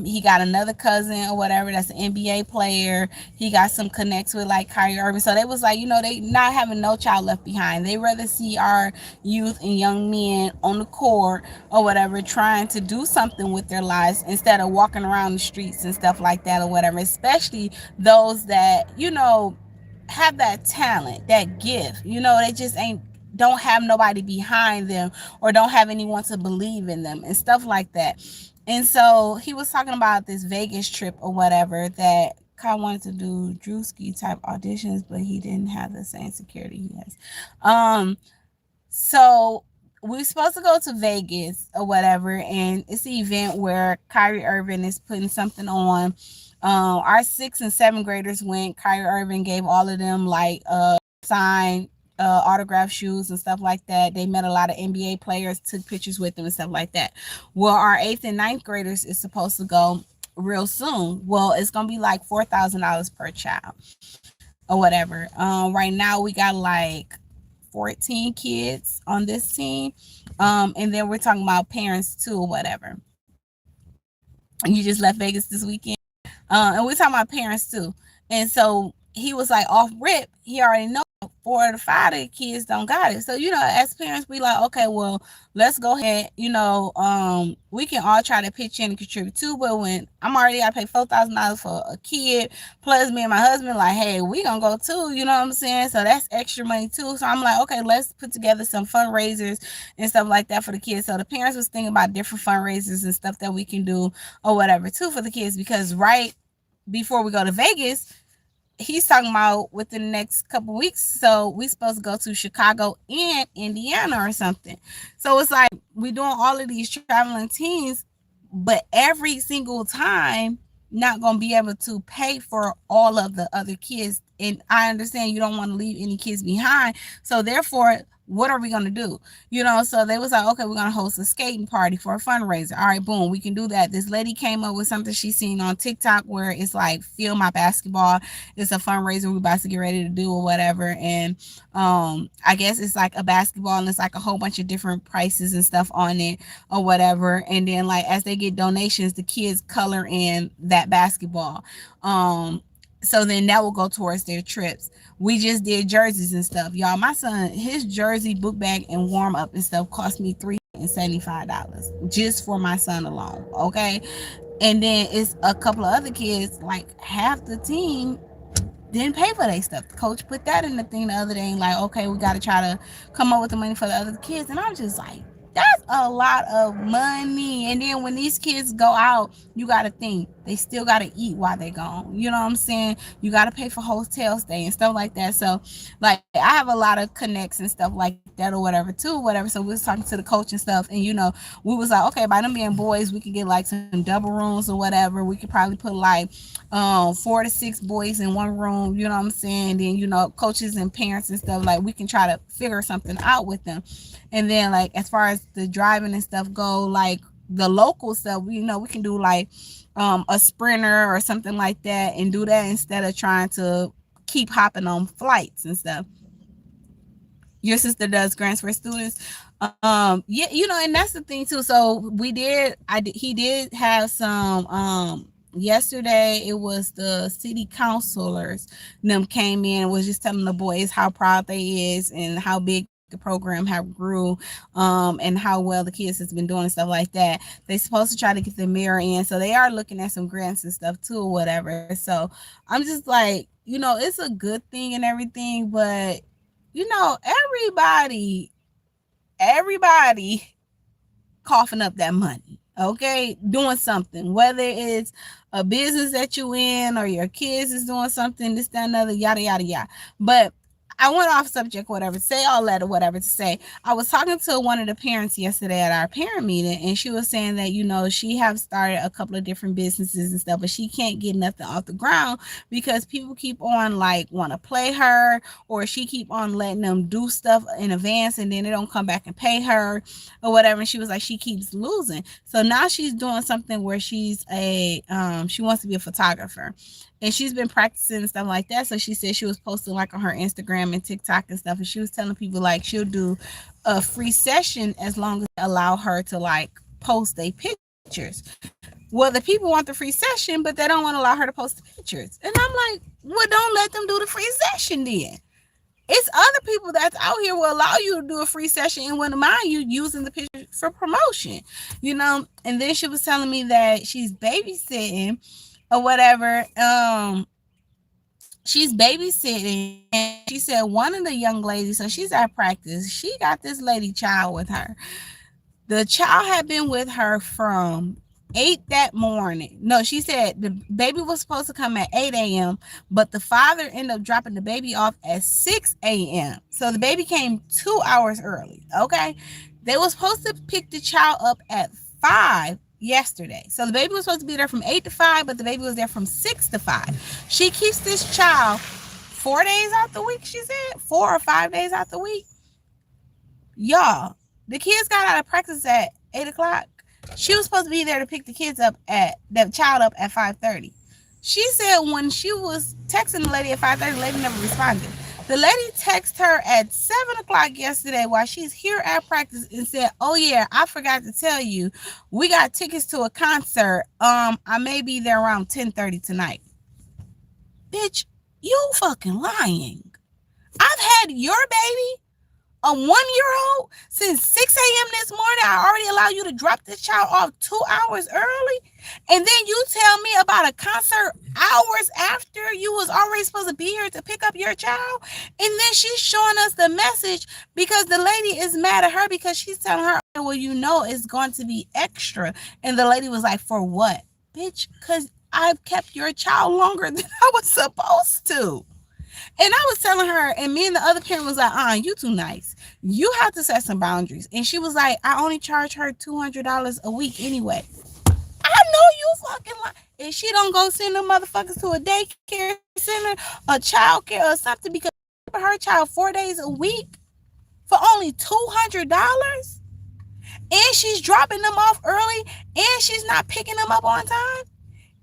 [SPEAKER 1] He got another cousin or whatever that's an NBA player. He got some connects with like Kyrie Irving. So they was like, they not having no child left behind. They rather see our youth and young men on the court or whatever trying to do something with their lives instead of walking around the streets and stuff like that or whatever. Especially those that, have that talent, that gift. They just don't have nobody behind them or don't have anyone to believe in them and stuff like that. And so he was talking about this Vegas trip or whatever that Kyle wanted to do Drewski type auditions, but he didn't have the same security he has. So we're supposed to go to Vegas or whatever, and it's the event where Kyrie Irving is putting something on. Our 6th and 7th graders went. Kyrie Irving gave all of them like signed autograph shoes and stuff like that. They met a lot of NBA players, took pictures with them and stuff like that. Well, our 8th and 9th graders is supposed to go real soon. Well, it's gonna be like $4,000 per child or whatever. Right now we got like 14 kids on this team, and then we're talking about parents too or whatever. And you just left Vegas this weekend. And we're talking about parents too. And so he was like, off rip, he already know 4 out of 5 of the kids don't got it. So, as parents, we like, okay, well, let's go ahead. We can all try to pitch in and contribute too. But when I'm already got to pay $4,000 for a kid, plus me and my husband, like, hey, we gonna go too. You know what I'm saying? So that's extra money too. So I'm like, okay, let's put together some fundraisers and stuff like that for the kids. So the parents was thinking about different fundraisers and stuff that we can do or whatever too for the kids, because right before we go to Vegas, he's talking about within the next couple weeks. So we supposed to go to Chicago and Indiana or something. So it's like we doing all of these traveling teams, but every single time not going to be able to pay for all of the other kids. And I understand you don't want to leave any kids behind. So therefore, what are we going to do? So they was like, okay, we're going to host a skating party for a fundraiser. All right, boom, we can do that. This lady came up with something she seen on TikTok where it's like, feel my basketball. It's a fundraiser we're about to get ready to do or whatever. And I guess it's like a basketball and it's like a whole bunch of different prices and stuff on it or whatever. And then like, as they get donations, the kids color in that basketball. So then that will go towards their trips. We just did jerseys and stuff. Y'all, my son, his jersey, book bag, and warm up and stuff cost me $375 just for my son alone. Okay. And then it's a couple of other kids, like half the team didn't pay for their stuff. The coach put that in the thing the other day, like, okay, we got to try to come up with the money for the other kids. And I'm just like, that's a lot of money. And then when these kids go out, you got to think they still got to eat while they're gone. You know what I'm saying? You got to pay for hotel stay and stuff like that. So like, I have a lot of connects and stuff like that or whatever too, whatever. So we was talking to the coach and stuff, and we was like, okay, by them being boys, we could get like some double rooms or whatever. We could probably put like 4 to 6 boys in one room, you know what I'm saying? Then coaches and parents and stuff, like we can try to figure something out with them. And then like, as far as the driving and stuff go, like the local stuff, we can do like a sprinter or something like that, and do that instead of trying to keep hopping on flights and stuff. Your sister does grants for students. Yeah, and that's the thing too. So he did have some yesterday. It was the city councilors, them came in and was just telling the boys how proud they is and how big the program have grew, and how well the kids has been doing and stuff like that. They supposed to try to get the mayor in, so they are looking at some grants and stuff too or whatever. So I'm just like, it's a good thing and everything, but everybody coughing up that money, okay, doing something, whether it's a business that you in or your kids is doing something, this, that, another, yada, yada, yada. But I went off subject, whatever, say all that or whatever to say. I was talking to one of the parents yesterday at our parent meeting, and she was saying that, she have started a couple of different businesses and stuff, but she can't get nothing off the ground because people keep on like want to play her, or she keep on letting them do stuff in advance and then they don't come back and pay her or whatever. And she was like, she keeps losing. So now she's doing something where she's she wants to be a photographer, and she's been practicing and stuff like that. So she said she was posting like on her Instagram and TikTok and stuff, and she was telling people like she'll do a free session as long as they allow her to like post their pictures. Well, the people want the free session, but they don't want to allow her to post the pictures. And I'm like, well, don't let them do the free session then. It's other people that's out here will allow you to do a free session and wouldn't mind you using the pictures for promotion, And then she was telling me that she's babysitting or whatever. She's babysitting, and she said one of the young ladies, so she's at practice, she got this lady child with her. The child had been with her from 8 that morning. No, she said the baby was supposed to come at 8 a.m., but the father ended up dropping the baby off at 6 a.m. So the baby came 2 hours early. Okay. They were supposed to pick the child up at 5 yesterday. So the baby was supposed to be there from 8 to 5, but the baby was there from 6 to 5. She keeps this child 4 days out the week, she said, 4 or 5 days out the week. Y'all, the kids got out of practice at 8 o'clock. She was supposed to be there to pick the child up at 5:30. She said when she was texting the lady at 5:30, the lady never responded. The lady texted her at 7 o'clock yesterday while she's here at practice and said, oh yeah, I forgot to tell you, we got tickets to a concert. I may be there around 10:30 tonight. Bitch, you fucking lying. I've had your baby, a 1-year-old, since 6 a.m. this morning. I already allow you to drop this child off 2 hours early. And then you tell me about a concert hours after you was already supposed to be here to pick up your child. And then she's showing us the message because the lady is mad at her because she's telling her, well, it's going to be extra. And the lady was like, for what? Bitch, because I've kept your child longer than I was supposed to. And I was telling her, and me and the other parent was like, you too nice. You have to set some boundaries. And she was like, I only charge her $200 a week anyway. I know you fucking lie. And she don't go send them motherfuckers to a daycare center, a child care or something, because her child 4 days a week for only $200. And she's dropping them off early, and she's not picking them up on time.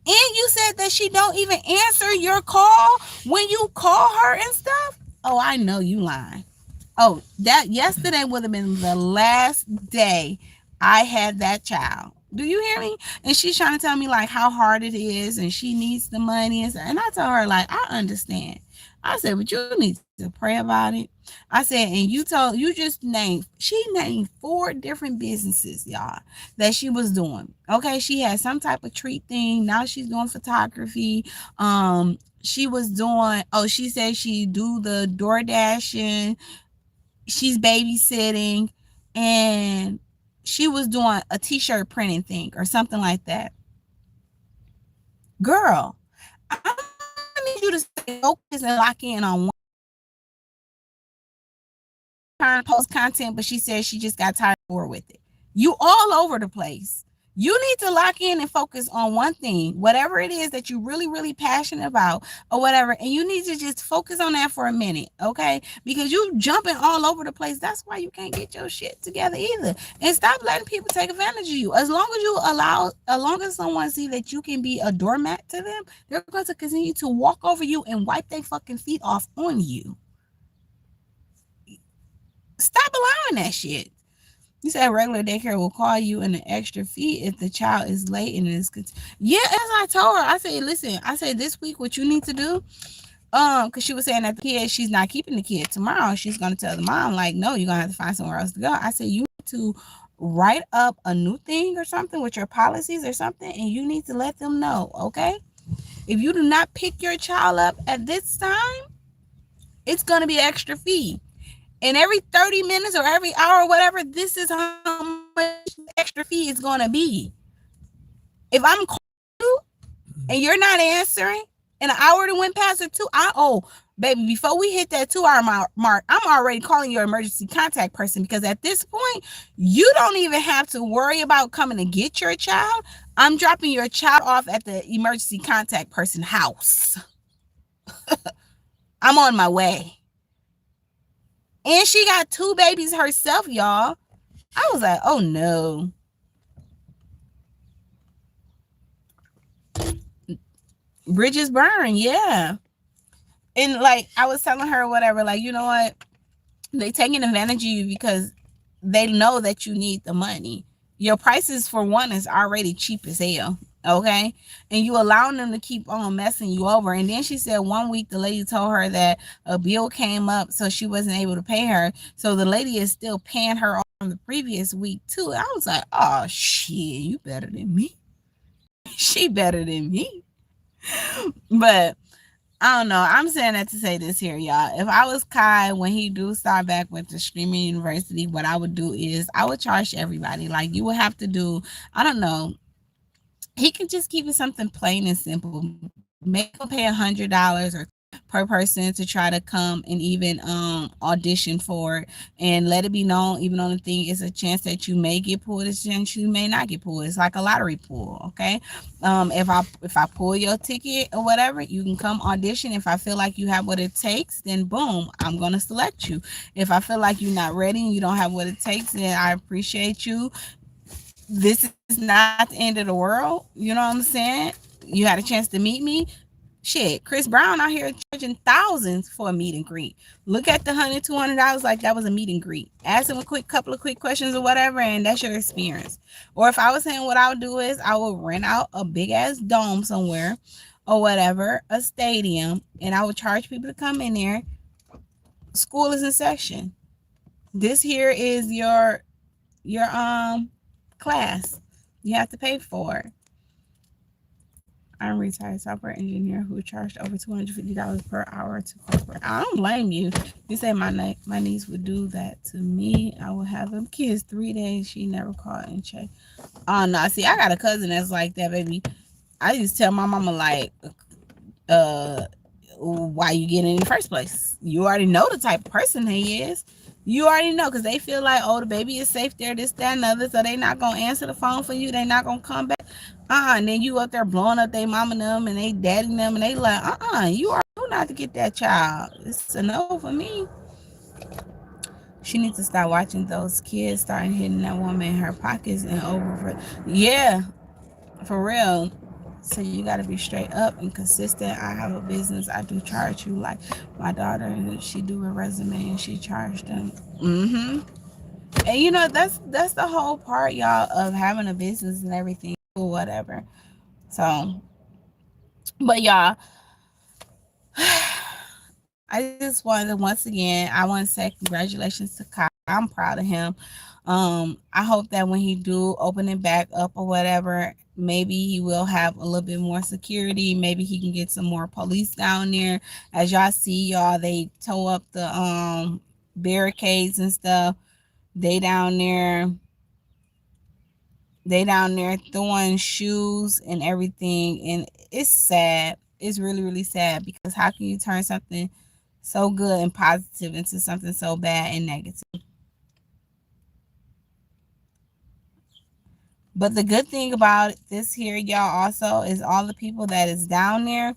[SPEAKER 1] And you said that she don't even answer your call when you call her and stuff. Oh, I know you lying. Oh, that yesterday would have been the last day I had that child. Do you hear me? And she's trying to tell me like how hard it is and she needs the money. And I told her like, I understand. I said, but you need to pray about it. I said, and she named 4 different businesses, y'all, that she was doing. Okay. She had some type of treat thing. Now she's doing photography. She was doing, she said she do the DoorDash and she's babysitting, and she was doing a t-shirt printing thing or something like that. Girl, I need you to stay focused and lock in on one trying to post content, but she said she just got tired of with it. You all over the place. You need to lock in and focus on one thing, whatever it is that you're really, really passionate about or whatever. And you need to just focus on that for a minute, okay? Because you jumping all over the place. That's why you can't get your shit together either. And stop letting people take advantage of you. As long as someone see that you can be a doormat to them, they're going to continue to walk over you and wipe their fucking feet off on you. Stop allowing that shit. You said regular daycare will call you an extra fee if the child is late and it is yeah, as I told her, I said, listen, I said this week what you need to do, because she was saying that the kid, she's not keeping the kid. Tomorrow she's gonna tell the mom, like, no, you're gonna have to find somewhere else to go. I said you need to write up a new thing or something with your policies or something, and you need to let them know, okay? If you do not pick your child up at this time, it's gonna be an extra fee. And every 30 minutes or every hour or whatever, this is how much extra fee is going to be. If I'm calling you and you're not answering, and an hour to went past or 2, I owe Baby, before we hit that 2-hour mark, I'm already calling your emergency contact person, because at this point, you don't even have to worry about coming to get your child. I'm dropping your child off at the emergency contact person house. I'm on my way. And she got 2 babies herself, y'all. I was like, oh no. Bridges burn, yeah. And like I was telling her, whatever, like, you know what? They taking advantage of you because they know that you need the money. Your prices for one is already cheap as hell. Okay. And you allowing them to keep on messing you over. And then she said 1 week the lady told her that a bill came up, so she wasn't able to pay her. So the lady is still paying her off from the previous week too. I was like, oh shit, you better than me. She better than me. But I don't know. I'm saying that to say this here, y'all. If I was Kai when he do start back with the streaming university, what I would do is I would charge everybody. Like, you would have to do, I don't know. He can just keep it something plain and simple. Make him pay $100 or per person to try to come and even audition for it, and let it be known, even on the thing, it's a chance that you may get pulled, it's a chance you may not get pulled. It's like a lottery pool. Okay. If I pull your ticket or whatever, you can come audition. If I feel like you have what it takes, then boom, I'm gonna select you. If I feel like you're not ready and you don't have what it takes, then I appreciate you. This is not the end of the world. You know what I'm saying? You had a chance to meet me. Shit, Chris Brown out here charging thousands for a meet and greet. Look at the $100, $200 like that was a meet and greet. Ask him a couple of quick questions or whatever, and that's your experience. Or if I was saying, what I would do is I would rent out a big ass dome somewhere or whatever, a stadium, and I would charge people to come in there. School is in session. This here is your class. You have to pay for it. I'm a retired software engineer who charged over $250 per hour to corporate. I don't blame you. You say my niece would do that to me. I would have them kids 3 days. She never called and checked. Oh no, see, I got a cousin that's like that, baby. I used to tell my mama, like, why you getting in the first place? You already know the type of person he is. You already know, because they feel like, oh, the baby is safe there, this, that, and other, so they not gonna answer the phone for you. They not gonna come back. And then you up there blowing up they mama them and they daddy them, and they like, you are not to get that child. It's a no for me. She needs to start watching those kids starting hitting that woman in her pockets and over for, yeah, for real. So you got to be straight up and consistent. I have a business. I do charge you. Like my daughter, she do a resume and she charged them. And you know, that's the whole part, y'all, of having a business and everything or whatever. So, but y'all, I just wanted to, once again, I want to say congratulations to Kyle. I'm proud of him. I hope that when he do open it back up or whatever, maybe he will have a little bit more security. Maybe he can get some more police down there. As y'all see, y'all, they tow up the barricades and stuff. They down there throwing shoes and everything, and it's sad. It's really, really sad, because how can you turn something so good and positive into something so bad and negative? But the good thing about this here, y'all, also, is all the people that is down there,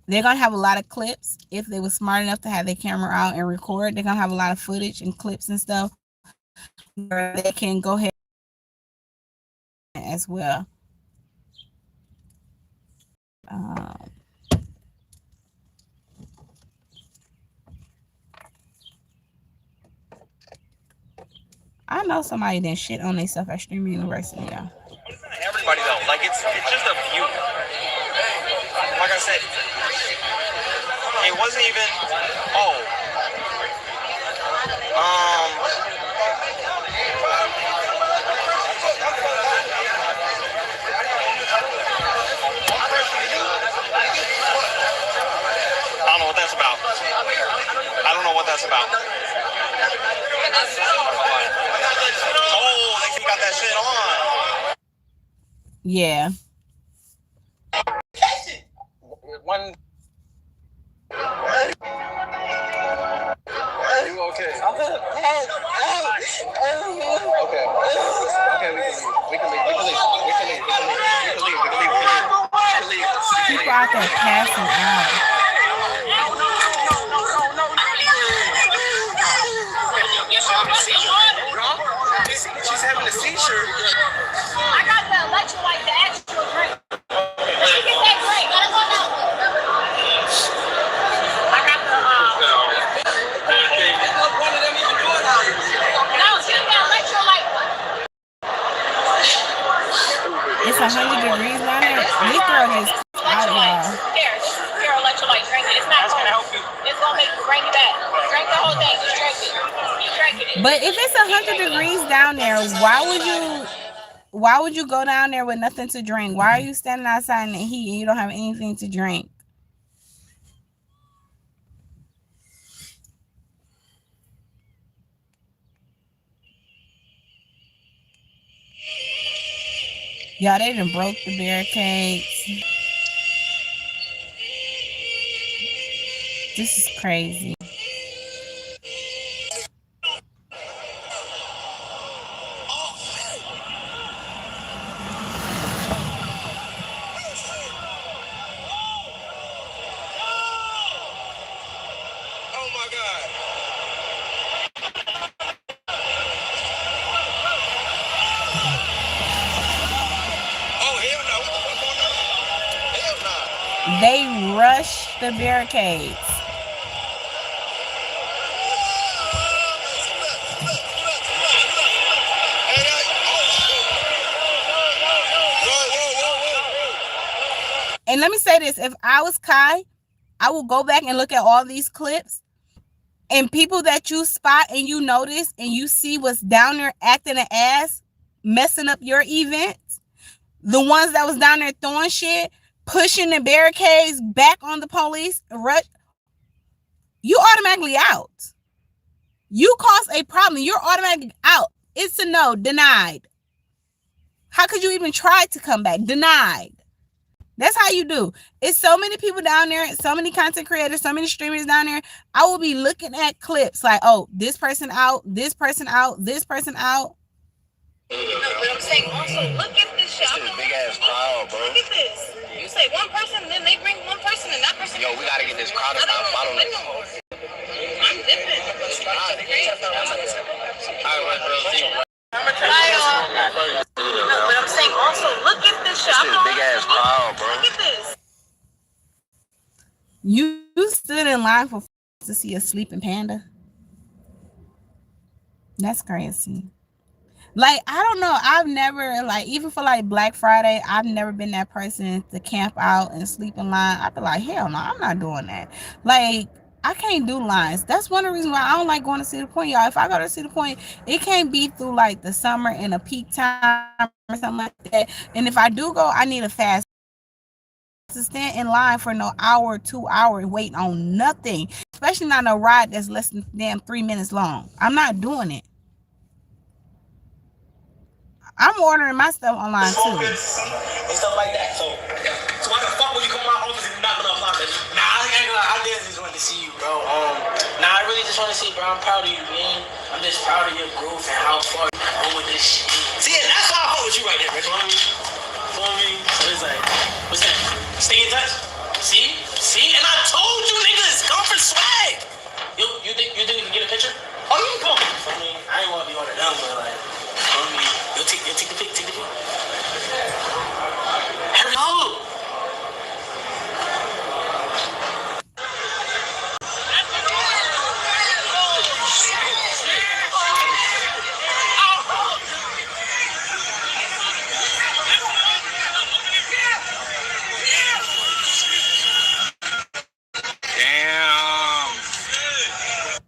[SPEAKER 1] they're gonna have a lot of clips. If they were smart enough to have their camera out and record, they're gonna have a lot of footage and clips and stuff where they can go ahead as well. I know somebody that shit on themselves at Streaming University, y'all.
[SPEAKER 9] It's not everybody though. Like it's just a few. Like I said, it wasn't even. I don't know what that's about. I don't know what that's about. Oh, they got that shit on.
[SPEAKER 1] Yeah.
[SPEAKER 9] One You okay? I'm good. Okay. Okay, we can leave.
[SPEAKER 1] People out there passing out.
[SPEAKER 9] She's having a seizure.
[SPEAKER 3] I got the electrolyte, the actual drink. Let me get that drink. Let it go now. I got the no, she got electrolyte.
[SPEAKER 1] It's 100 degrees down there. This girl just out, y'all.
[SPEAKER 3] Here, this is your electrolyte. Drink it. It's not gonna help you. It's gonna make you bring you back. Drink the whole thing. Just drink it. Keep drinking it.
[SPEAKER 1] But if it's 100 degrees down there, why would you go down there with nothing to drink? Why are you standing outside in the heat and you don't have anything to drink? Y'all, they done broke the barricades. This is crazy.
[SPEAKER 4] Oh my God. Oh hell no! What the fuck going on? Hell no!
[SPEAKER 1] They rushed the barricades. And let me say this, if I was Kai, I will go back and look at all these clips and people that you spot and you notice and you see what's down there acting an ass, messing up your events, the ones that was down there throwing shit, pushing the barricades back on the police, you automatically out. You cause a problem, you're automatically out. It's a no, denied. How could you even try to come back? Denied. That's how you do. It's so many people down there, so many content creators, so many streamers down there. I will be looking at clips like, oh, this person out, this person out, this person out.
[SPEAKER 3] No, but I'm saying also, look at this shit.
[SPEAKER 5] This is a big ass crowd, bro.
[SPEAKER 3] Look at this. You say one person, then they bring one person, and that person.
[SPEAKER 5] Yo, we gotta get this crowd to stop following us.
[SPEAKER 3] I'm dipping. No, but I'm saying also, look at this shit.
[SPEAKER 5] This is a big ass crowd, bro.
[SPEAKER 3] Look at this.
[SPEAKER 1] You stood in line for to see a sleeping panda. That's crazy. Like, I don't know. I've never, like, even for like Black Friday, I've never been that person to camp out and sleep in line. I'd be like, hell no, I'm not doing that. Like, I can't do lines. That's one of the reasons why I don't like going to Cedar Point, y'all. If I go to Cedar Point, it can't be through like the summer and a peak time or something like that. And if I do go, I need a fast to stand in line for no hour, 2 hours waiting on nothing, especially not a ride that's less than damn 3 minutes long. I'm not doing it. I'm ordering my stuff online too.
[SPEAKER 9] And stuff like that. So why the fuck would you come to my office if you're not gonna apply, baby? Nah, I ain't gonna lie. I just wanted to see you, bro. Nah, I really just want to see, bro. I'm proud of you, man. I'm just proud of your growth and how far you've grown with this shit. See, that's why I hold with you right there, bro. For me, so it's like, what's that? Stay in touch. See, and I told you, niggas, come for swag. You think you can get a picture? Oh, you can come. For me, I ain't want to be one of them, but like, for me, you'll take the pic, take the pic. Hurry up.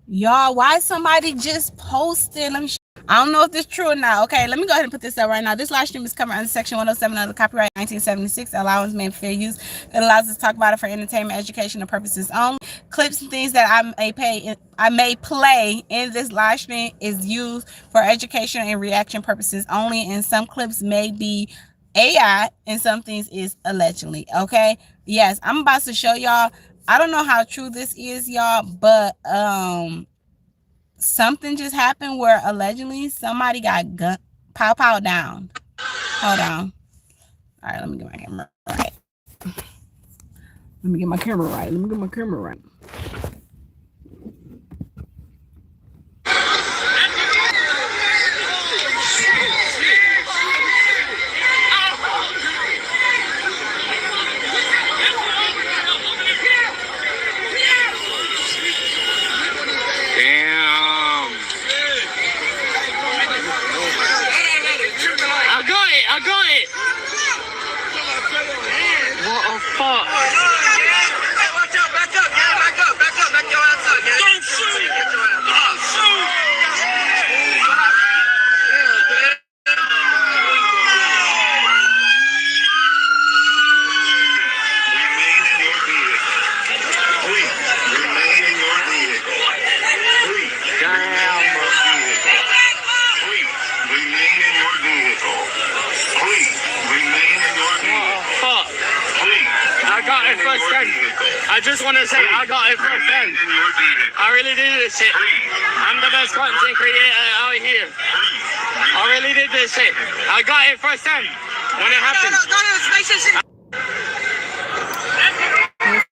[SPEAKER 1] Y'all, why somebody just posted? Let me I don't know if this is true or not. Okay, let me go ahead and put this up right now. This live stream is covered under Section 107 of the Copyright 1976 allowance made fair use. It allows us to talk about it for entertainment, educational purposes only. Clips and things that I may play in this live stream is used for education and reaction purposes only, and some clips may be AI and some things is allegedly. Okay, yes, I'm about to show y'all I don't know how true this is, y'all, but something just happened where allegedly somebody got pow down. Hold on. All right, let me get my camera right. Let me get my camera right.
[SPEAKER 9] I got it. What the fuck?
[SPEAKER 8] Watch out, back up, yeah, back up, back your ass up, yeah. Don't shoot! Don't shoot!
[SPEAKER 10] Remain in your vehicle. Please,
[SPEAKER 9] Damn, bro.
[SPEAKER 10] please, remain in your vehicle. Please, remain in your vehicle.
[SPEAKER 9] Fuck.
[SPEAKER 10] Please,
[SPEAKER 9] I got it
[SPEAKER 10] remain in
[SPEAKER 9] first
[SPEAKER 10] your
[SPEAKER 9] time.
[SPEAKER 10] vehicle.
[SPEAKER 9] I just want to say I got it first
[SPEAKER 10] Remain
[SPEAKER 9] time.
[SPEAKER 10] in your vehicle.
[SPEAKER 9] I really did this shit.
[SPEAKER 10] Please,
[SPEAKER 9] I'm the best content creator out here. I really did this shit. I got it first time when it happened.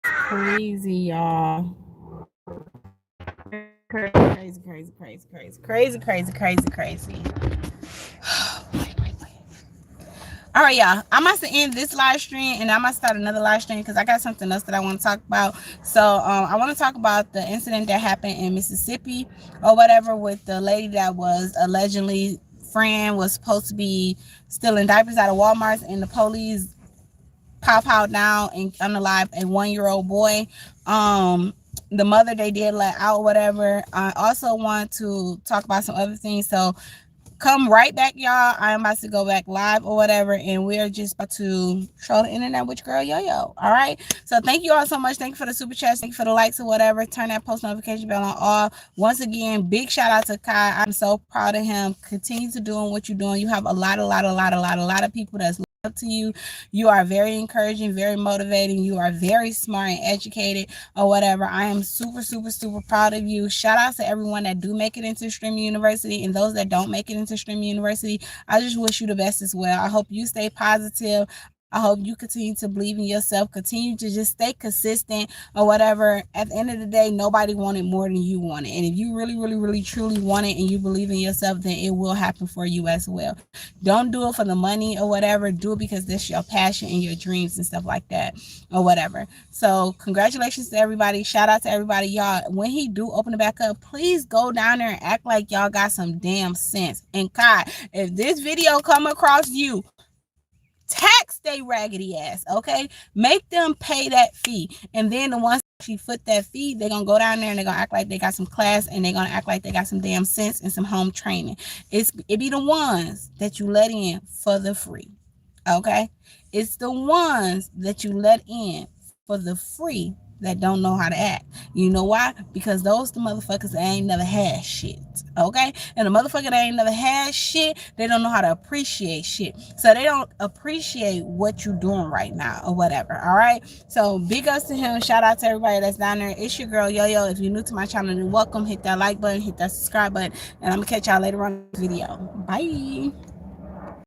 [SPEAKER 1] Crazy, y'all. Crazy. All right, y'all. I'm about to end this live stream and I'm gonna start another live stream because I got something else that I want to talk about. So I want to talk about the incident that happened in Mississippi or whatever with the lady that was allegedly friend was supposed to be stealing diapers out of Walmart, and the police pow down and unalive a 1-year-old boy. The mother they did let out, whatever. I also want to talk about some other things, so come right back, y'all. I'm about to go back live or whatever, and we're just about to troll the internet with your girl Yo-Yo. All right, so thank you all so much. Thank you for the super chats, thank you for the likes or whatever. Turn that post notification bell on all. Once again, big shout out to Kai. I'm so proud of him. Continue to doing what you're doing. You have a lot of people that's up to you. You are very encouraging, very motivating. You are very smart and educated or whatever. I am super proud of you. Shout out to everyone that do make it into streaming university, and those that don't make it into streaming university, I just wish you the best as well. I hope you stay positive. I hope you continue to believe in yourself, continue to just stay consistent or whatever. At the end of the day, nobody wanted more than you wanted. And if you really truly want it and you believe in yourself, then it will happen for you as well. Don't do it for the money or whatever. Do it because this is your passion and your dreams and stuff like that or whatever. So congratulations to everybody. Shout out to everybody. Y'all, when he do open it back up, please go down there and act like y'all got some damn sense. And Kai, if this video come across you, tax they raggedy ass, okay? Make them pay that fee. And then the ones she foot that fee, they're gonna go down there and they're gonna act like they got some class, and they're gonna act like they got some damn sense and some home training. It be the ones that you let in for the free, okay? It's the ones that you let in for the free that don't know how to act. You know why? Because those the motherfuckers that ain't never had shit, okay? And the motherfucker that ain't never had shit, they don't know how to appreciate shit. So they don't appreciate what you're doing right now or whatever, all right? So big ups to him. Shout out to everybody that's down there. It's your girl Yo-Yo. If you're new to my channel, then welcome. Hit that like button, hit that subscribe button, and I'm gonna catch y'all later on in the video. Bye.